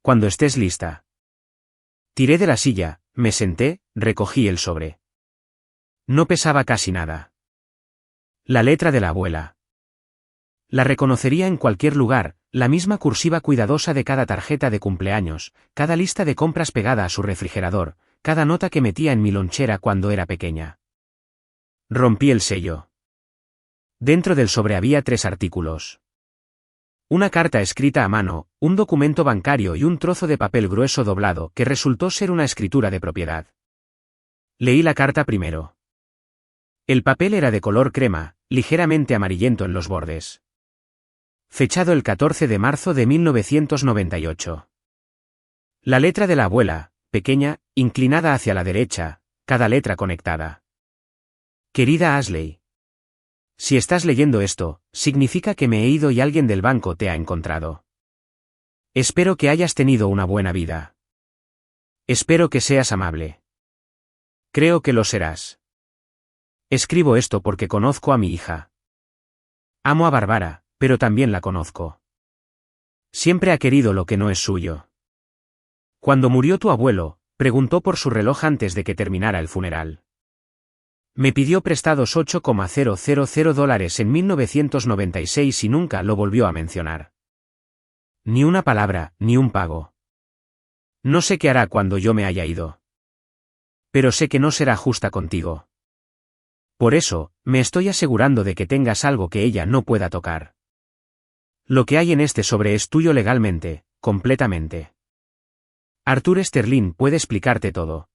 Cuando estés lista. Tiré de la silla, me senté, recogí el sobre. No pesaba casi nada. La letra de la abuela. La reconocería en cualquier lugar, la misma cursiva cuidadosa de cada tarjeta de cumpleaños, cada lista de compras pegada a su refrigerador, cada nota que metía en mi lonchera cuando era pequeña. Rompí el sello. Dentro del sobre había 3 artículos. Una carta escrita a mano, un documento bancario y un trozo de papel grueso doblado que resultó ser una escritura de propiedad. Leí la carta primero. El papel era de color crema, ligeramente amarillento en los bordes. Fechado el 14 de marzo de 1998. La letra de la abuela, pequeña, inclinada hacia la derecha, cada letra conectada. Querida Ashley. Si estás leyendo esto, significa que me he ido y alguien del banco te ha encontrado. Espero que hayas tenido una buena vida. Espero que seas amable. Creo que lo serás. Escribo esto porque conozco a mi hija. Amo a Bárbara, pero también la conozco. Siempre ha querido lo que no es suyo. Cuando murió tu abuelo, preguntó por su reloj antes de que terminara el funeral. Me pidió prestados $8,000 en 1996 y nunca lo volvió a mencionar. Ni una palabra, ni un pago. No sé qué hará cuando yo me haya ido. Pero sé que no será justa contigo. Por eso, me estoy asegurando de que tengas algo que ella no pueda tocar. Lo que hay en este sobre es tuyo legalmente, completamente. Arthur Sterling puede explicarte todo.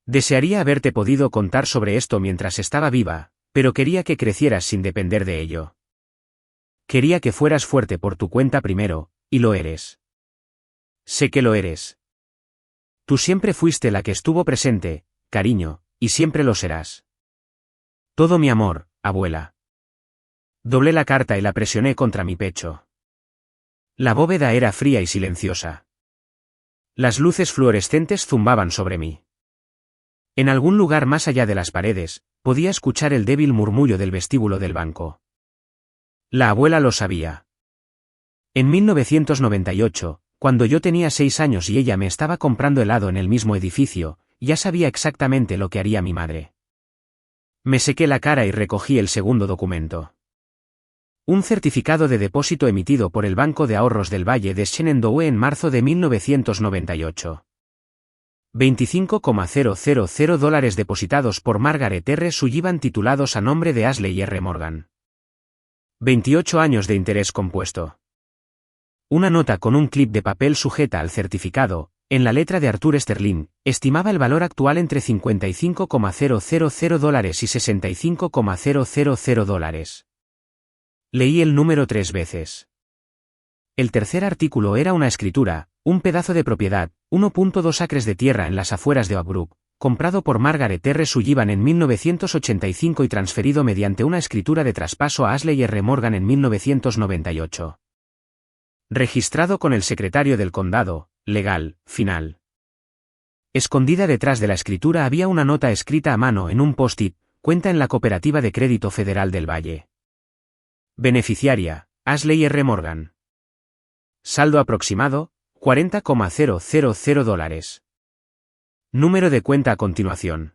Desearía haberte podido contar sobre esto mientras estaba viva, pero quería que crecieras sin depender de ello. Quería que fueras fuerte por tu cuenta primero, y lo eres. Sé que lo eres. Tú siempre fuiste la que estuvo presente, cariño, y siempre lo serás. Todo mi amor, abuela. Doblé la carta y la presioné contra mi pecho. La bóveda era fría y silenciosa. Las luces fluorescentes zumbaban sobre mí. En algún lugar más allá de las paredes, podía escuchar el débil murmullo del vestíbulo del banco. La abuela lo sabía. En 1998, cuando yo tenía 6 años y ella me estaba comprando helado en el mismo edificio, ya sabía exactamente lo que haría mi madre. Me sequé la cara y recogí el segundo documento. Un certificado de depósito emitido por el Banco de Ahorros del Valle de Shenandoah en marzo de 1998. $25,000 depositados por Margaret R. Sullivan titulados a nombre de Ashley R. Morgan. 28 años de interés compuesto. Una nota con un clip de papel sujeta al certificado, en la letra de Arthur Sterling, estimaba el valor actual entre $55,000 y $65,000. Leí el número 3 veces. El tercer artículo era una escritura, un pedazo de propiedad, 1.2 acres de tierra en las afueras de Oak Brook, comprado por Margaret R. Sullivan en 1985 y transferido mediante una escritura de traspaso a Ashley R. Morgan en 1998. Registrado con el secretario del condado, legal, final. Escondida detrás de la escritura había una nota escrita a mano en un post-it, cuenta en la Cooperativa de Crédito Federal del Valle. Beneficiaria, Ashley R. Morgan. Saldo aproximado, $40,000. Número de cuenta a continuación.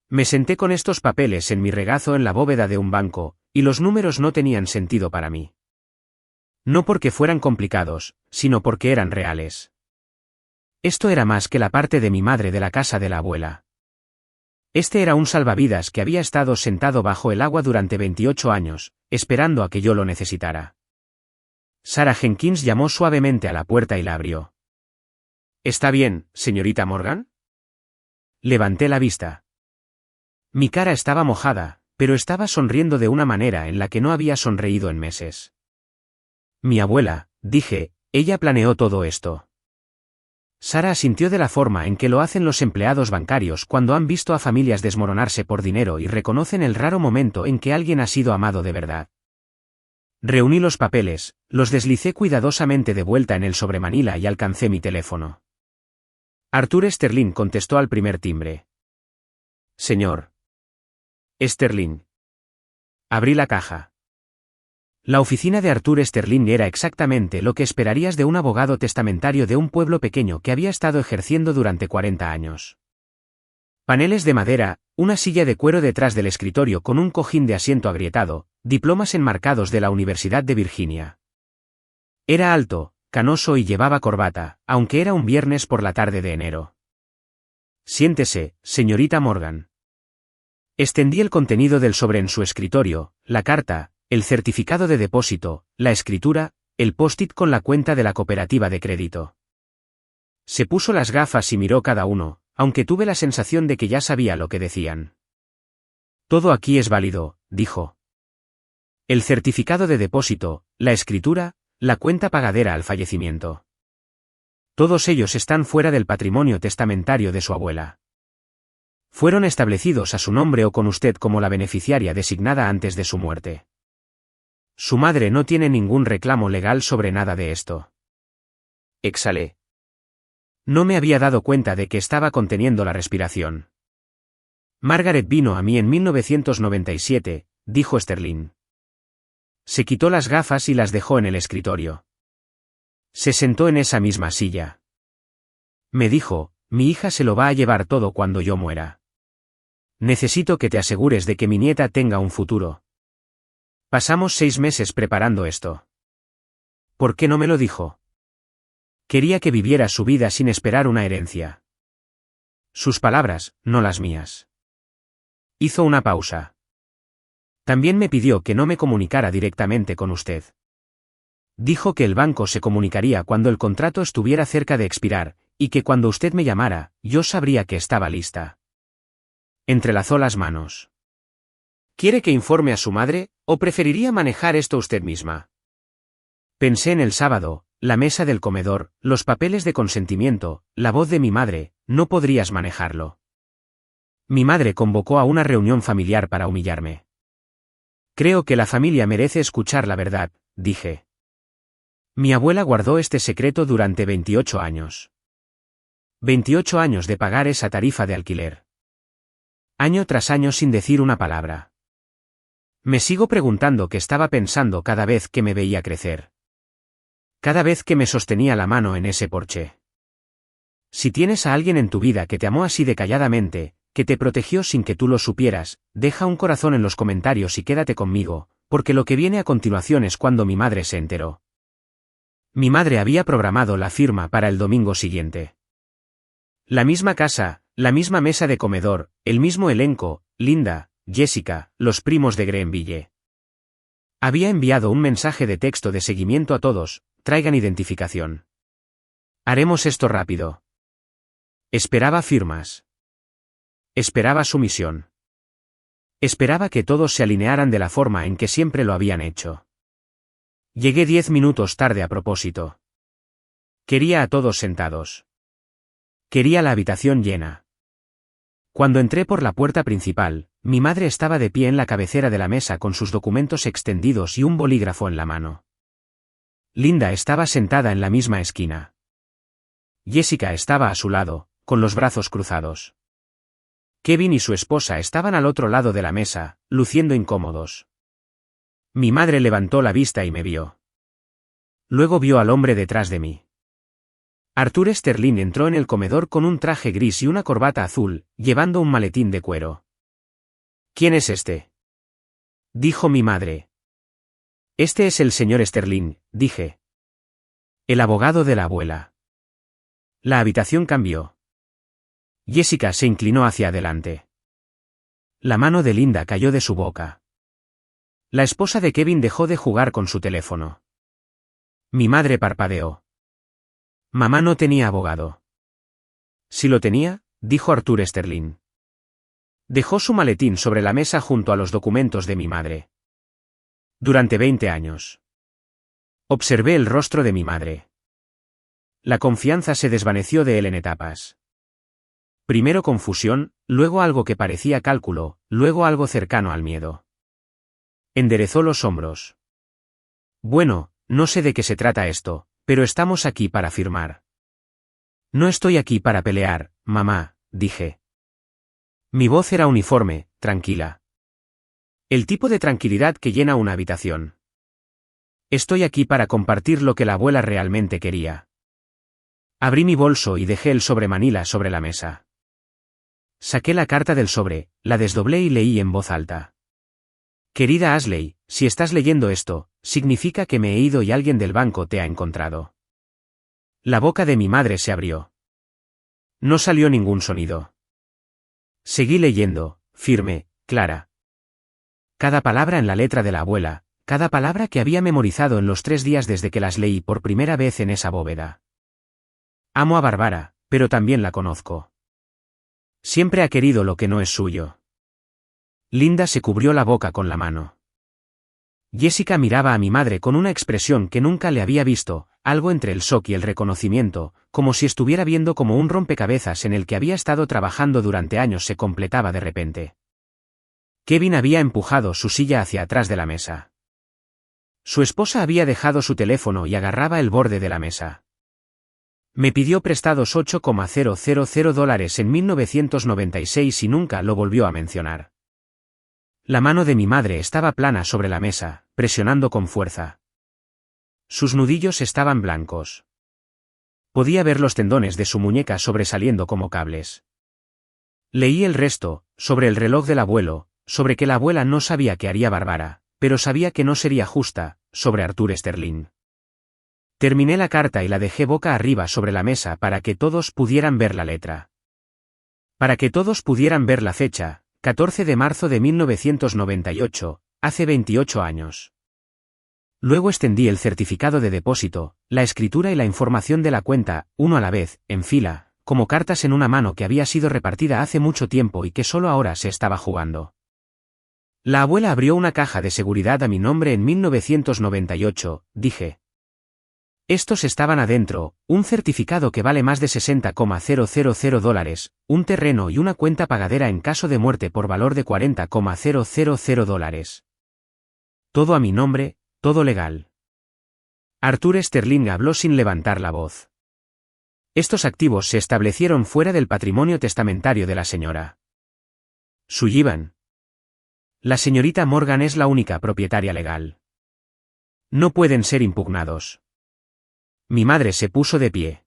Me senté con estos papeles en mi regazo en la bóveda de un banco, y los números no tenían sentido para mí. No porque fueran complicados, sino porque eran reales. Esto era más que la parte de mi madre de la casa de la abuela. Este era un salvavidas que había estado sentado bajo el agua durante 28 años, esperando a que yo lo necesitara. Sarah Jenkins llamó suavemente a la puerta y la abrió. ¿Está bien, señorita Morgan? Levanté la vista. Mi cara estaba mojada, pero estaba sonriendo de una manera en la que no había sonreído en meses. Mi abuela, dije, ella planeó todo esto. Sarah asintió de la forma en que lo hacen los empleados bancarios cuando han visto a familias desmoronarse por dinero y reconocen el raro momento en que alguien ha sido amado de verdad. Reuní los papeles, los deslicé cuidadosamente de vuelta en el sobremanila y alcancé mi teléfono. Arthur Sterling contestó al primer timbre. Señor Sterling. Abrí la caja. La oficina de Arthur Sterling era exactamente lo que esperarías de un abogado testamentario de un pueblo pequeño que había estado ejerciendo durante 40 años. Paneles de madera, una silla de cuero detrás del escritorio con un cojín de asiento agrietado, diplomas enmarcados de la Universidad de Virginia. Era alto, canoso y llevaba corbata, aunque era un viernes por la tarde de enero. Siéntese, señorita Morgan. Extendí el contenido del sobre en su escritorio, la carta, el certificado de depósito, la escritura, el post-it con la cuenta de la cooperativa de crédito. Se puso las gafas y miró cada uno, aunque tuve la sensación de que ya sabía lo que decían. Todo aquí es válido, dijo. El certificado de depósito, la escritura, la cuenta pagadera al fallecimiento. Todos ellos están fuera del patrimonio testamentario de su abuela. Fueron establecidos a su nombre o con usted como la beneficiaria designada antes de su muerte. Su madre no tiene ningún reclamo legal sobre nada de esto. Exhalé. No me había dado cuenta de que estaba conteniendo la respiración. Margaret vino a mí en 1997, dijo Sterling. Se quitó las gafas y las dejó en el escritorio. Se sentó en esa misma silla. Me dijo, mi hija se lo va a llevar todo cuando yo muera. Necesito que te asegures de que mi nieta tenga un futuro. Pasamos 6 meses preparando esto. ¿Por qué no me lo dijo? Quería que viviera su vida sin esperar una herencia. Sus palabras, no las mías. Hizo una pausa. También me pidió que no me comunicara directamente con usted. Dijo que el banco se comunicaría cuando el contrato estuviera cerca de expirar, y que cuando usted me llamara, yo sabría que estaba lista. Entrelazó las manos. ¿Quiere que informe a su madre, o preferiría manejar esto usted misma? Pensé en el sábado, la mesa del comedor, los papeles de consentimiento, la voz de mi madre, no podrías manejarlo. Mi madre convocó a una reunión familiar para humillarme. Creo que la familia merece escuchar la verdad, dije. Mi abuela guardó este secreto durante 28 años. 28 años de pagar esa tarifa de alquiler. Año tras año sin decir una palabra. Me sigo preguntando qué estaba pensando cada vez que me veía crecer. Cada vez que me sostenía la mano en ese porche. Si tienes a alguien en tu vida que te amó así de calladamente, que te protegió sin que tú lo supieras, deja un corazón en los comentarios y quédate conmigo, porque lo que viene a continuación es cuando mi madre se enteró. Mi madre había programado la firma para el domingo siguiente. La misma casa, la misma mesa de comedor, el mismo elenco, Linda, Jessica, los primos de Greenville. Había enviado un mensaje de texto de seguimiento a todos: traigan identificación. Haremos esto rápido. Esperaba firmas. Esperaba sumisión. Esperaba que todos se alinearan de la forma en que siempre lo habían hecho. Llegué 10 minutos tarde a propósito. Quería a todos sentados. Quería la habitación llena. Cuando entré por la puerta principal, mi madre estaba de pie en la cabecera de la mesa con sus documentos extendidos y un bolígrafo en la mano. Linda estaba sentada en la misma esquina. Jessica estaba a su lado, con los brazos cruzados. Kevin y su esposa estaban al otro lado de la mesa, luciendo incómodos. Mi madre levantó la vista y me vio. Luego vio al hombre detrás de mí. Arthur Sterling entró en el comedor con un traje gris y una corbata azul, llevando un maletín de cuero. ¿Quién es este?, dijo mi madre. Este es el señor Sterling, dije. El abogado de la abuela. La habitación cambió. Jessica se inclinó hacia adelante. La mano de Linda cayó de su boca. La esposa de Kevin dejó de jugar con su teléfono. Mi madre parpadeó. Mamá no tenía abogado. Sí lo tenía, dijo Arthur Sterling. Dejó su maletín sobre la mesa junto a los documentos de mi madre. Durante 20 años. Observé el rostro de mi madre. La confianza se desvaneció de él en etapas. Primero confusión, luego algo que parecía cálculo, luego algo cercano al miedo. Enderezó los hombros. Bueno, no sé de qué se trata esto, pero estamos aquí para firmar. No estoy aquí para pelear, mamá, dije. Mi voz era uniforme, tranquila. El tipo de tranquilidad que llena una habitación. Estoy aquí para compartir lo que la abuela realmente quería. Abrí mi bolso y dejé el sobre manila sobre la mesa. Saqué la carta del sobre, la desdoblé y leí en voz alta. Querida Ashley, si estás leyendo esto, significa que me he ido y alguien del banco te ha encontrado. La boca de mi madre se abrió. No salió ningún sonido. Seguí leyendo, firme, clara. Cada palabra en la letra de la abuela, cada palabra que había memorizado en los 3 días desde que las leí por primera vez en esa bóveda. Amo a Bárbara, pero también la conozco. Siempre ha querido lo que no es suyo. Linda se cubrió la boca con la mano. Jessica miraba a mi madre con una expresión que nunca le había visto, algo entre el shock y el reconocimiento, como si estuviera viendo cómo un rompecabezas en el que había estado trabajando durante años se completaba de repente. Kevin había empujado su silla hacia atrás de la mesa. Su esposa había dejado su teléfono y agarraba el borde de la mesa. Me pidió prestados $8,000 en 1996 y nunca lo volvió a mencionar. La mano de mi madre estaba plana sobre la mesa, presionando con fuerza. Sus nudillos estaban blancos. Podía ver los tendones de su muñeca sobresaliendo como cables. Leí el resto, sobre el reloj del abuelo, sobre que la abuela no sabía qué haría Bárbara, pero sabía que no sería justa, sobre Arthur Sterling. Terminé la carta y la dejé boca arriba sobre la mesa para que todos pudieran ver la letra. Para que todos pudieran ver la fecha, 14 de marzo de 1998, hace 28 años. Luego extendí el certificado de depósito, la escritura y la información de la cuenta, uno a la vez, en fila, como cartas en una mano que había sido repartida hace mucho tiempo y que solo ahora se estaba jugando. La abuela abrió una caja de seguridad a mi nombre en 1998, dije. Estos estaban adentro, un certificado que vale más de $60,000, un terreno y una cuenta pagadera en caso de muerte por valor de $40,000. Todo a mi nombre, todo legal. Arthur Sterling habló sin levantar la voz. Estos activos se establecieron fuera del patrimonio testamentario de la señora Sullivan. La señorita Morgan es la única propietaria legal. No pueden ser impugnados. Mi madre se puso de pie.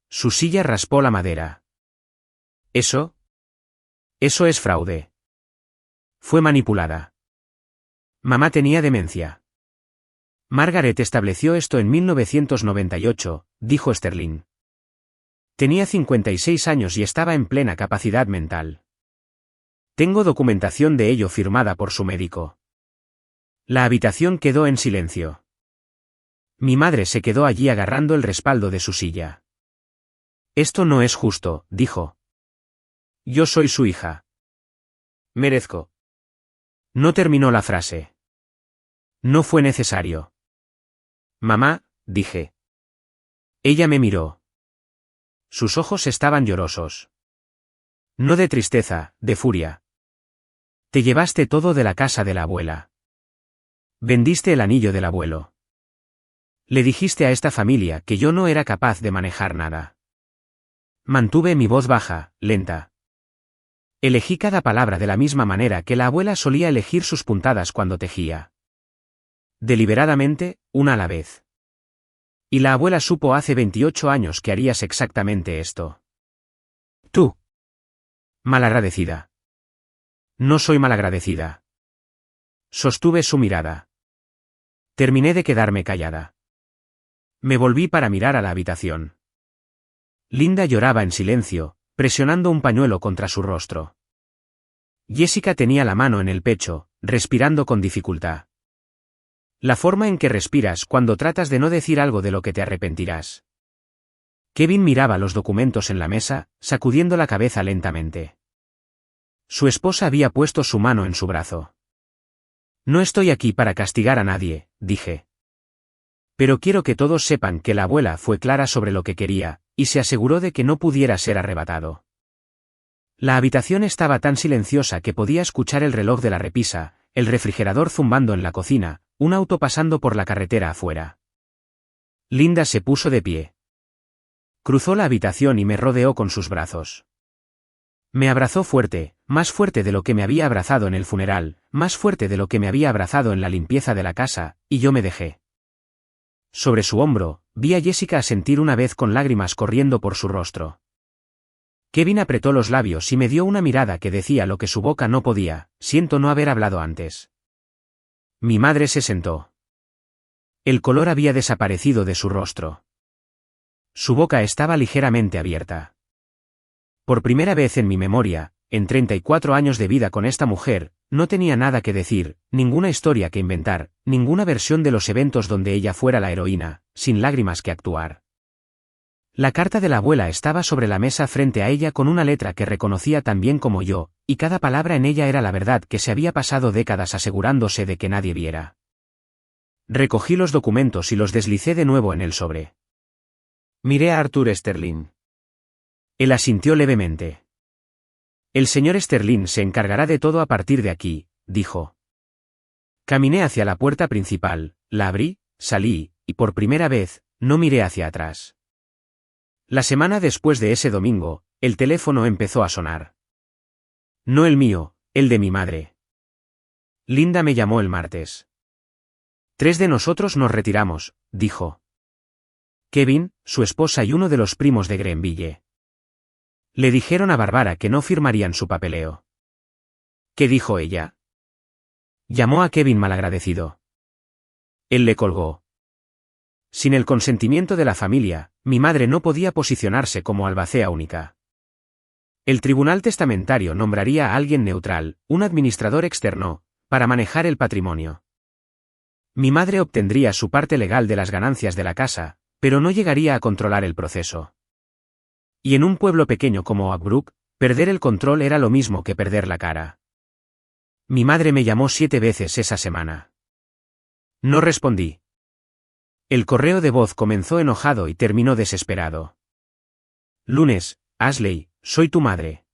Su silla raspó la madera. ¿Eso? Eso es fraude. Fue manipulada. Mamá tenía demencia. Margaret estableció esto en 1998, dijo Sterling. Tenía 56 años y estaba en plena capacidad mental. Tengo documentación de ello firmada por su médico. La habitación quedó en silencio. Mi madre se quedó allí agarrando el respaldo de su silla. Esto no es justo, dijo. Yo soy su hija. Merezco. No terminó la frase. No fue necesario. Mamá, dije. Ella me miró. Sus ojos estaban llorosos. No de tristeza, de furia. Te llevaste todo de la casa de la abuela. Vendiste el anillo del abuelo. Le dijiste a esta familia que yo no era capaz de manejar nada. Mantuve mi voz baja, lenta. Elegí cada palabra de la misma manera que la abuela solía elegir sus puntadas cuando tejía. Deliberadamente, una a la vez. Y la abuela supo hace 28 años que harías exactamente esto. Tú. Malagradecida. No soy malagradecida. Sostuve su mirada. Terminé de quedarme callada. Me volví para mirar a la habitación. Linda lloraba en silencio, presionando un pañuelo contra su rostro. Jessica tenía la mano en el pecho, respirando con dificultad. La forma en que respiras cuando tratas de no decir algo de lo que te arrepentirás. Kevin miraba los documentos en la mesa, sacudiendo la cabeza lentamente. Su esposa había puesto su mano en su brazo. No estoy aquí para castigar a nadie, dije. Pero quiero que todos sepan que la abuela fue clara sobre lo que quería, y se aseguró de que no pudiera ser arrebatado. La habitación estaba tan silenciosa que podía escuchar el reloj de la repisa, el refrigerador zumbando en la cocina, un auto pasando por la carretera afuera. Linda se puso de pie. Cruzó la habitación y me rodeó con sus brazos. Me abrazó fuerte, más fuerte de lo que me había abrazado en el funeral, más fuerte de lo que me había abrazado en la limpieza de la casa, y yo me dejé. Sobre su hombro, vi a Jessica asentir una vez con lágrimas corriendo por su rostro. Kevin apretó los labios y me dio una mirada que decía lo que su boca no podía: siento no haber hablado antes. Mi madre se sentó. El color había desaparecido de su rostro. Su boca estaba ligeramente abierta. Por primera vez en mi memoria, en 34 años de vida con esta mujer, no tenía nada que decir, ninguna historia que inventar, ninguna versión de los eventos donde ella fuera la heroína, sin lágrimas que actuar. La carta de la abuela estaba sobre la mesa frente a ella con una letra que reconocía tan bien como yo, y cada palabra en ella era la verdad que se había pasado décadas asegurándose de que nadie viera. Recogí los documentos y los deslicé de nuevo en el sobre. Miré a Arthur Sterling. Él asintió levemente. El señor Sterling se encargará de todo a partir de aquí, dijo. Caminé hacia la puerta principal, la abrí, salí, y por primera vez, no miré hacia atrás. La semana después de ese domingo, el teléfono empezó a sonar. No el mío, el de mi madre. Linda me llamó el martes. 3 de nosotros nos retiramos, dijo. Kevin, su esposa y uno de los primos de Grenville. Le dijeron a Bárbara que no firmarían su papeleo. ¿Qué dijo ella? Llamó a Kevin malagradecido. Él le colgó. Sin el consentimiento de la familia, mi madre no podía posicionarse como albacea única. El tribunal testamentario nombraría a alguien neutral, un administrador externo, para manejar el patrimonio. Mi madre obtendría su parte legal de las ganancias de la casa, pero no llegaría a controlar el proceso. Y en un pueblo pequeño como Oakbrook, perder el control era lo mismo que perder la cara. Mi madre me llamó 7 veces esa semana. No respondí. El correo de voz comenzó enojado y terminó desesperado. Lunes, Ashley, soy tu madre.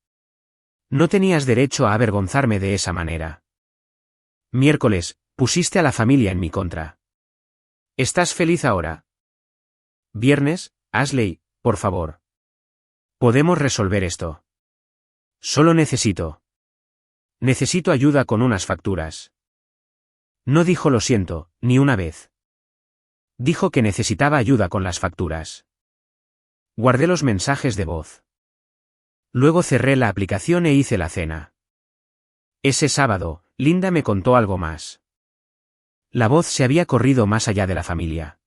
No tenías derecho a avergonzarme de esa manera. Miércoles, pusiste a la familia en mi contra. ¿Estás feliz ahora? Viernes, Ashley, por favor. Podemos resolver esto. Solo necesito ayuda con unas facturas. No dijo lo siento, ni una vez. Dijo que necesitaba ayuda con las facturas. Guardé los mensajes de voz. Luego cerré la aplicación e hice la cena. Ese sábado, Linda me contó algo más. La voz se había corrido más allá de la familia.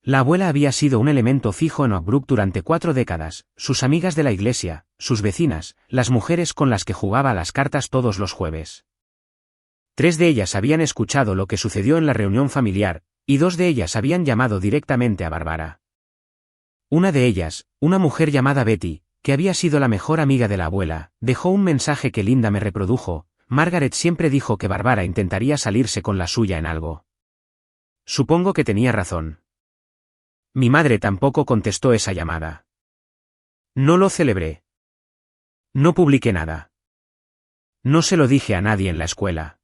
La abuela había sido un elemento fijo en Oakbrook durante 4 décadas, sus amigas de la iglesia, sus vecinas, las mujeres con las que jugaba a las cartas todos los jueves. 3 de ellas habían escuchado lo que sucedió en la reunión familiar, y 2 de ellas habían llamado directamente a Barbara. Una de ellas, una mujer llamada Betty, que había sido la mejor amiga de la abuela, dejó un mensaje que Linda me reprodujo: Margaret siempre dijo que Barbara intentaría salirse con la suya en algo. Supongo que tenía razón. Mi madre tampoco contestó esa llamada. No lo celebré. No publiqué nada. No se lo dije a nadie en la escuela.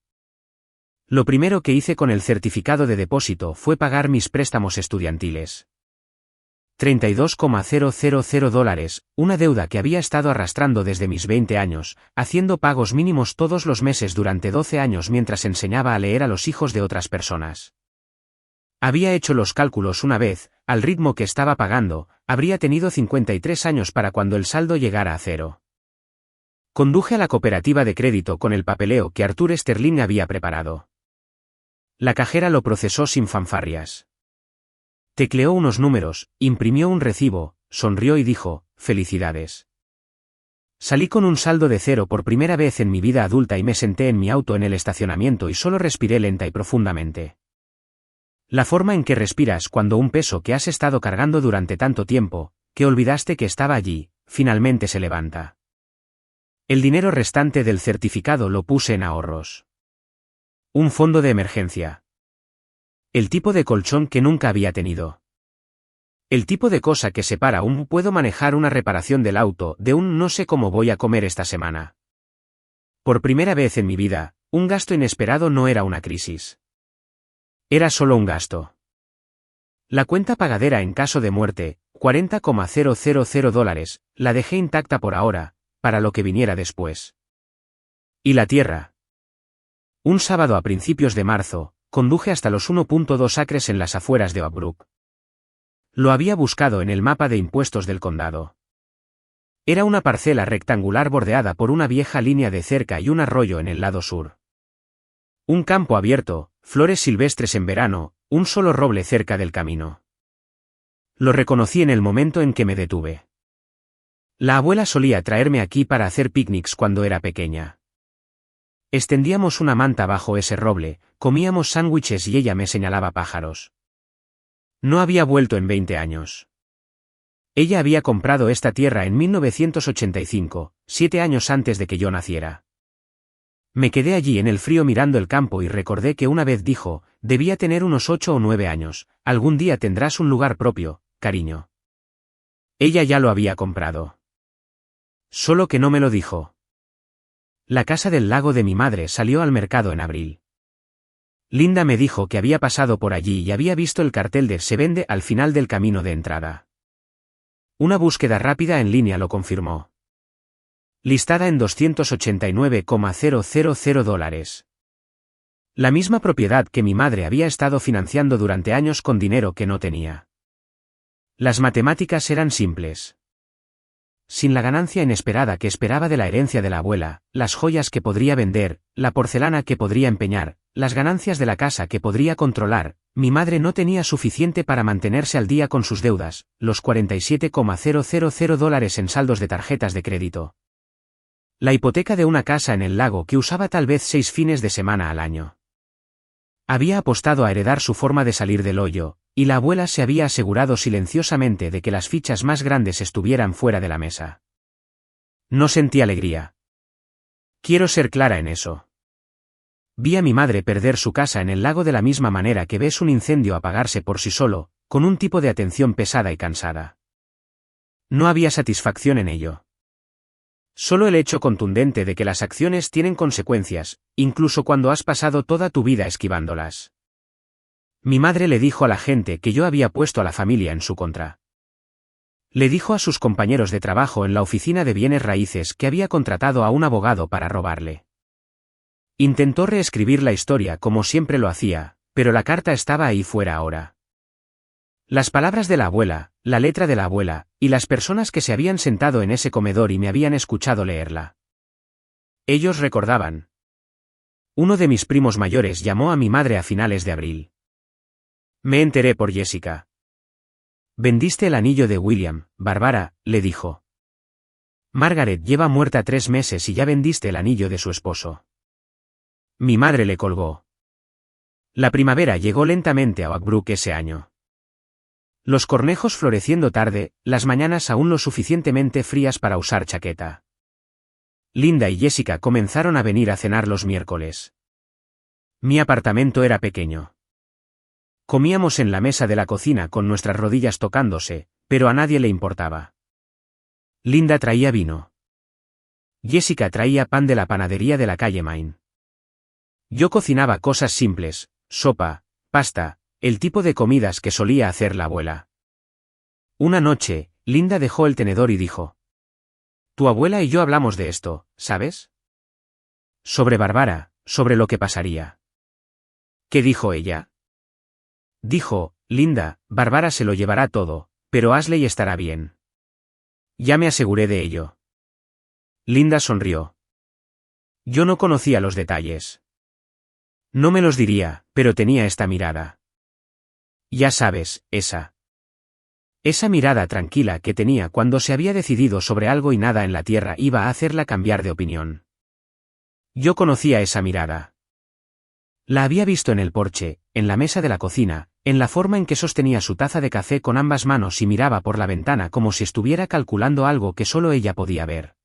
Lo primero que hice con el certificado de depósito fue pagar mis préstamos estudiantiles. $32,000, una deuda que había estado arrastrando desde mis 20 años, haciendo pagos mínimos todos los meses durante 12 años mientras enseñaba a leer a los hijos de otras personas. Había hecho los cálculos una vez, al ritmo que estaba pagando, habría tenido 53 años para cuando el saldo llegara a 0. Conduje a la cooperativa de crédito con el papeleo que Arthur Sterling había preparado. La cajera lo procesó sin fanfarrias. Tecleó unos números, imprimió un recibo, sonrió y dijo: «Felicidades». Salí con un saldo de 0 por primera vez en mi vida adulta y me senté en mi auto en el estacionamiento y solo respiré lenta y profundamente. La forma en que respiras cuando un peso que has estado cargando durante tanto tiempo, que olvidaste que estaba allí, finalmente se levanta. El dinero restante del certificado lo puse en ahorros. Un fondo de emergencia. El tipo de colchón que nunca había tenido. El tipo de cosa que separa un puedo manejar una reparación del auto de un no sé cómo voy a comer esta semana. Por primera vez en mi vida, un gasto inesperado no era una crisis. Era solo un gasto. La cuenta pagadera en caso de muerte, $40,000, la dejé intacta por ahora, para lo que viniera después. ¿Y la tierra? Un sábado a principios de marzo, conduje hasta los 1.2 acres en las afueras de Oakbrook. Lo había buscado en el mapa de impuestos del condado. Era una parcela rectangular bordeada por una vieja línea de cerca y un arroyo en el lado sur. Un campo abierto, flores silvestres en verano, un solo roble cerca del camino. Lo reconocí en el momento en que me detuve. La abuela solía traerme aquí para hacer picnics cuando era pequeña. Extendíamos una manta bajo ese roble, comíamos sándwiches y ella me señalaba pájaros. No había vuelto en 20 años. Ella había comprado esta tierra en 1985, 7 años antes de que yo naciera. Me quedé allí en el frío mirando el campo y recordé que una vez dijo: debía tener unos 8 o 9 años, algún día tendrás un lugar propio, cariño. Ella ya lo había comprado. Solo que no me lo dijo. La casa del lago de mi madre salió al mercado en abril. Linda me dijo que había pasado por allí y había visto el cartel de «Se vende» al final del camino de entrada. Una búsqueda rápida en línea lo confirmó. Listada en $289,000. La misma propiedad que mi madre había estado financiando durante años con dinero que no tenía. Las matemáticas eran simples. Sin la ganancia inesperada que esperaba de la herencia de la abuela, las joyas que podría vender, la porcelana que podría empeñar, las ganancias de la casa que podría controlar, mi madre no tenía suficiente para mantenerse al día con sus deudas, los $47,000 en saldos de tarjetas de crédito. La hipoteca de una casa en el lago que usaba tal vez 6 fines de semana al año. Había apostado a heredar su forma de salir del hoyo, y la abuela se había asegurado silenciosamente de que las fichas más grandes estuvieran fuera de la mesa. No sentí alegría. Quiero ser clara en eso. Vi a mi madre perder su casa en el lago de la misma manera que ves un incendio apagarse por sí solo, con un tipo de atención pesada y cansada. No había satisfacción en ello. Solo el hecho contundente de que las acciones tienen consecuencias, incluso cuando has pasado toda tu vida esquivándolas. Mi madre le dijo a la gente que yo había puesto a la familia en su contra. Le dijo a sus compañeros de trabajo en la oficina de bienes raíces que había contratado a un abogado para robarle. Intentó reescribir la historia como siempre lo hacía, pero la carta estaba ahí fuera ahora. Las palabras de la abuela, la letra de la abuela, y las personas que se habían sentado en ese comedor y me habían escuchado leerla. Ellos recordaban. Uno de mis primos mayores llamó a mi madre a finales de abril. Me enteré por Jessica. Vendiste el anillo de William, Bárbara, le dijo. Margaret lleva muerta 3 meses y ya vendiste el anillo de su esposo. Mi madre le colgó. La primavera llegó lentamente a Oakbrook ese año. Los cornejos floreciendo tarde, las mañanas aún lo suficientemente frías para usar chaqueta. Linda y Jessica comenzaron a venir a cenar los miércoles. Mi apartamento era pequeño. Comíamos en la mesa de la cocina con nuestras rodillas tocándose, pero a nadie le importaba. Linda traía vino. Jessica traía pan de la panadería de la calle Main. Yo cocinaba cosas simples, sopa, pasta, el tipo de comidas que solía hacer la abuela. Una noche, Linda dejó el tenedor y dijo: Tu abuela y yo hablamos de esto, ¿sabes? Sobre Bárbara, sobre lo que pasaría. ¿Qué dijo ella? Dijo: Linda, Bárbara se lo llevará todo, pero Ashley estará bien. Ya me aseguré de ello. Linda sonrió. Yo no conocía los detalles. No me los diría, pero tenía esta mirada. Ya sabes, esa mirada tranquila que tenía cuando se había decidido sobre algo y nada en la tierra iba a hacerla cambiar de opinión. Yo conocía esa mirada. La había visto en el porche, en la mesa de la cocina, en la forma en que sostenía su taza de café con ambas manos y miraba por la ventana como si estuviera calculando algo que solo ella podía ver.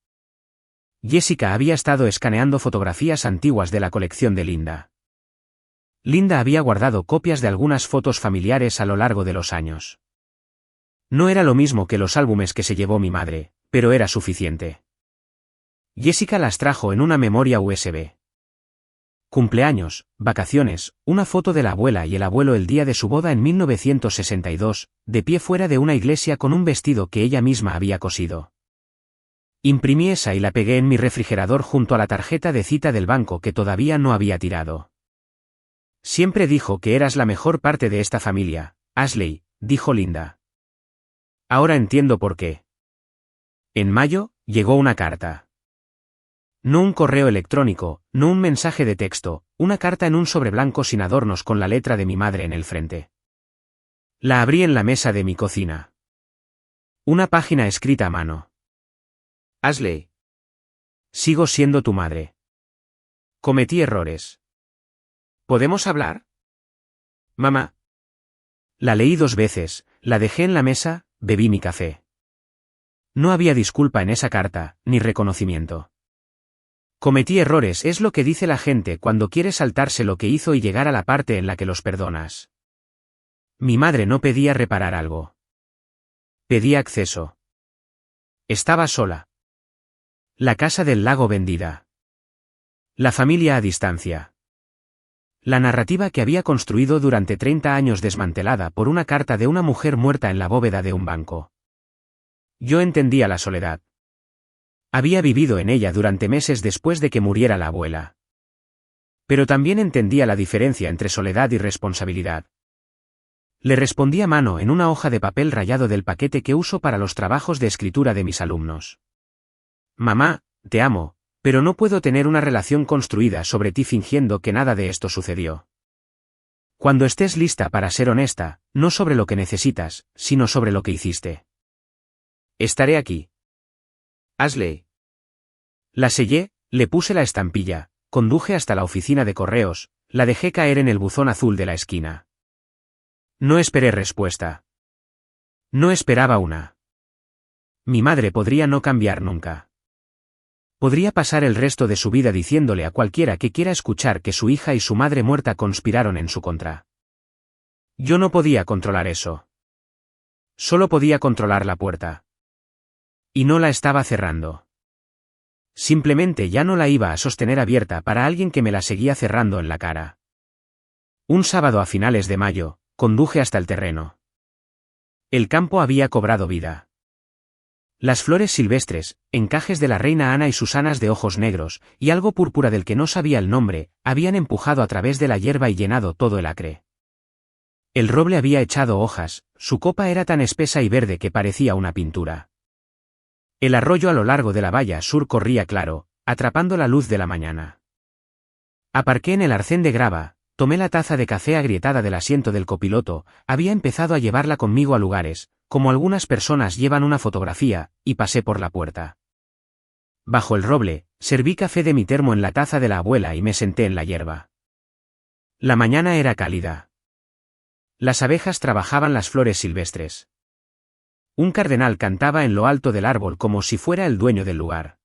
Jessica había estado escaneando fotografías antiguas de la colección de Linda. Linda había guardado copias de algunas fotos familiares a lo largo de los años. No era lo mismo que los álbumes que se llevó mi madre, pero era suficiente. Jessica las trajo en una memoria USB. Cumpleaños, vacaciones, una foto de la abuela y el abuelo el día de su boda en 1962, de pie fuera de una iglesia con un vestido que ella misma había cosido. Imprimí esa y la pegué en mi refrigerador junto a la tarjeta de cita del banco que todavía no había tirado. Siempre dijo que eras la mejor parte de esta familia, Ashley, dijo Linda. Ahora entiendo por qué. En mayo, llegó una carta. No un correo electrónico, no un mensaje de texto, una carta en un sobre blanco sin adornos con la letra de mi madre en el frente. La abrí en la mesa de mi cocina. Una página escrita a mano. Ashley. Sigo siendo tu madre. Cometí errores. ¿Podemos hablar? Mamá. La leí 2 veces, la dejé en la mesa, bebí mi café. No había disculpa en esa carta, ni reconocimiento. Cometí errores es lo que dice la gente cuando quiere saltarse lo que hizo y llegar a la parte en la que los perdonas. Mi madre no pedía reparar algo. Pedía acceso. Estaba sola. La casa del lago vendida. La familia a distancia. La narrativa que había construido durante 30 años desmantelada por una carta de una mujer muerta en la bóveda de un banco. Yo entendía la soledad. Había vivido en ella durante meses después de que muriera la abuela. Pero también entendía la diferencia entre soledad y responsabilidad. Le respondí a mano en una hoja de papel rayado del paquete que uso para los trabajos de escritura de mis alumnos. Mamá, te amo, pero no puedo tener una relación construida sobre ti fingiendo que nada de esto sucedió. Cuando estés lista para ser honesta, no sobre lo que necesitas, sino sobre lo que hiciste. Estaré aquí. Ashley. La sellé, le puse la estampilla, conduje hasta la oficina de correos, la dejé caer en el buzón azul de la esquina. No esperé respuesta. No esperaba una. Mi madre podría no cambiar nunca. Podría pasar el resto de su vida diciéndole a cualquiera que quiera escuchar que su hija y su madre muerta conspiraron en su contra. Yo no podía controlar eso. Solo podía controlar la puerta. Y no la estaba cerrando. Simplemente ya no la iba a sostener abierta para alguien que me la seguía cerrando en la cara. Un sábado a finales de mayo, conduje hasta el terreno. El campo había cobrado vida. Las flores silvestres, encajes de la reina Ana y Susanas de ojos negros, y algo púrpura del que no sabía el nombre, habían empujado a través de la hierba y llenado todo el acre. El roble había echado hojas, su copa era tan espesa y verde que parecía una pintura. El arroyo a lo largo de la valla sur corría claro, atrapando la luz de la mañana. Aparqué en el arcén de grava, tomé la taza de café agrietada del asiento del copiloto, había empezado a llevarla conmigo a lugares, como algunas personas llevan una fotografía, y pasé por la puerta. Bajo el roble, serví café de mi termo en la taza de la abuela y me senté en la hierba. La mañana era cálida. Las abejas trabajaban las flores silvestres. Un cardenal cantaba en lo alto del árbol como si fuera el dueño del lugar.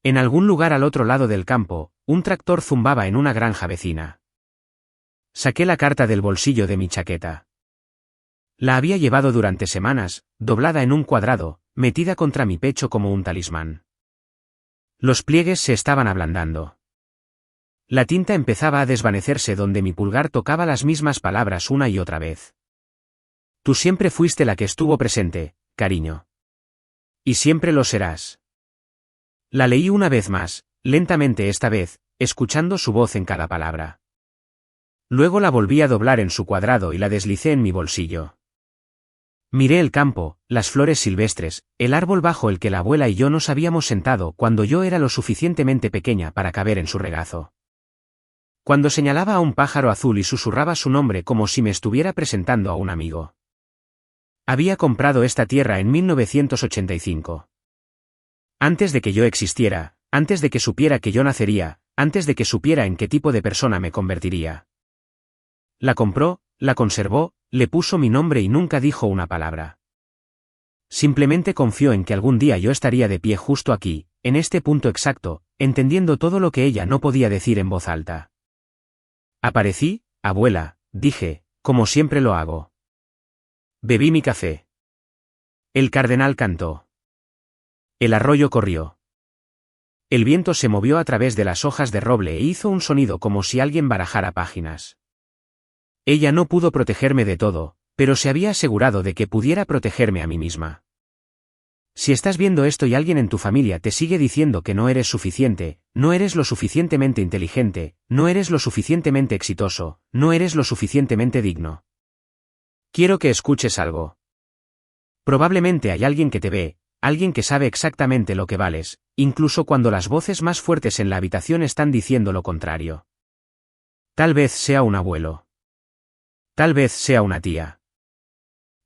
En algún lugar al otro lado del campo, un tractor zumbaba en una granja vecina. Saqué la carta del bolsillo de mi chaqueta. La había llevado durante semanas, doblada en un cuadrado, metida contra mi pecho como un talismán. Los pliegues se estaban ablandando. La tinta empezaba a desvanecerse donde mi pulgar tocaba las mismas palabras una y otra vez. Tú siempre fuiste la que estuvo presente, cariño. Y siempre lo serás. La leí una vez más, lentamente esta vez, escuchando su voz en cada palabra. Luego la volví a doblar en su cuadrado y la deslicé en mi bolsillo. Miré el campo, las flores silvestres, el árbol bajo el que la abuela y yo nos habíamos sentado cuando yo era lo suficientemente pequeña para caber en su regazo. Cuando señalaba a un pájaro azul y susurraba su nombre como si me estuviera presentando a un amigo. Había comprado esta tierra en 1985. Antes de que yo existiera, antes de que supiera que yo nacería, antes de que supiera en qué tipo de persona me convertiría. La compró, la conservó, le puso mi nombre y nunca dijo una palabra. Simplemente confió en que algún día yo estaría de pie justo aquí, en este punto exacto, entendiendo todo lo que ella no podía decir en voz alta. Aparecí, abuela, dije, como siempre lo hago. Bebí mi café. El cardenal cantó. El arroyo corrió. El viento se movió a través de las hojas de roble e hizo un sonido como si alguien barajara páginas. Ella no pudo protegerme de todo, pero se había asegurado de que pudiera protegerme a mí misma. Si estás viendo esto y alguien en tu familia te sigue diciendo que no eres suficiente, no eres lo suficientemente inteligente, no eres lo suficientemente exitoso, no eres lo suficientemente digno. Quiero que escuches algo. Probablemente hay alguien que te ve, alguien que sabe exactamente lo que vales, incluso cuando las voces más fuertes en la habitación están diciendo lo contrario. Tal vez sea un abuelo. Tal vez sea una tía.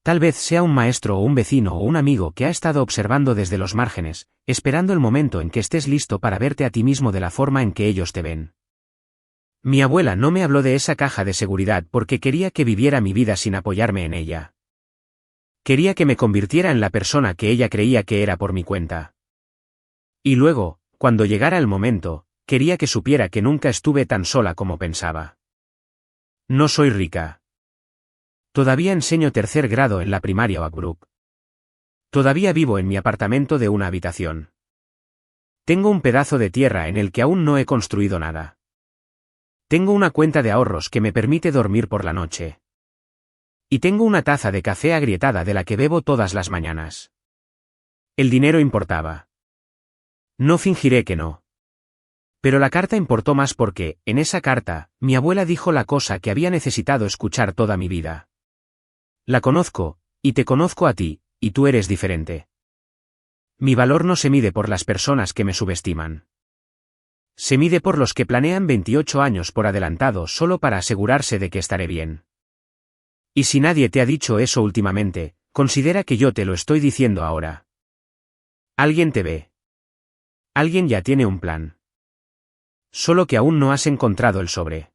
Tal vez sea un maestro o un vecino o un amigo que ha estado observando desde los márgenes, esperando el momento en que estés listo para verte a ti mismo de la forma en que ellos te ven. Mi abuela no me habló de esa caja de seguridad porque quería que viviera mi vida sin apoyarme en ella. Quería que me convirtiera en la persona que ella creía que era por mi cuenta. Y luego, cuando llegara el momento, quería que supiera que nunca estuve tan sola como pensaba. No soy rica. Todavía enseño tercer grado en la primaria Oakbrook. Todavía vivo en mi apartamento de una habitación. Tengo un pedazo de tierra en el que aún no he construido nada. Tengo una cuenta de ahorros que me permite dormir por la noche. Y tengo una taza de café agrietada de la que bebo todas las mañanas. El dinero importaba. No fingiré que no. Pero la carta importó más porque, en esa carta, mi abuela dijo la cosa que había necesitado escuchar toda mi vida. La conozco, y te conozco a ti, y tú eres diferente. Mi valor no se mide por las personas que me subestiman. Se mide por los que planean 28 años por adelantado solo para asegurarse de que estaré bien. Y si nadie te ha dicho eso últimamente, considera que yo te lo estoy diciendo ahora. Alguien te ve. Alguien ya tiene un plan. Solo que aún no has encontrado el sobre.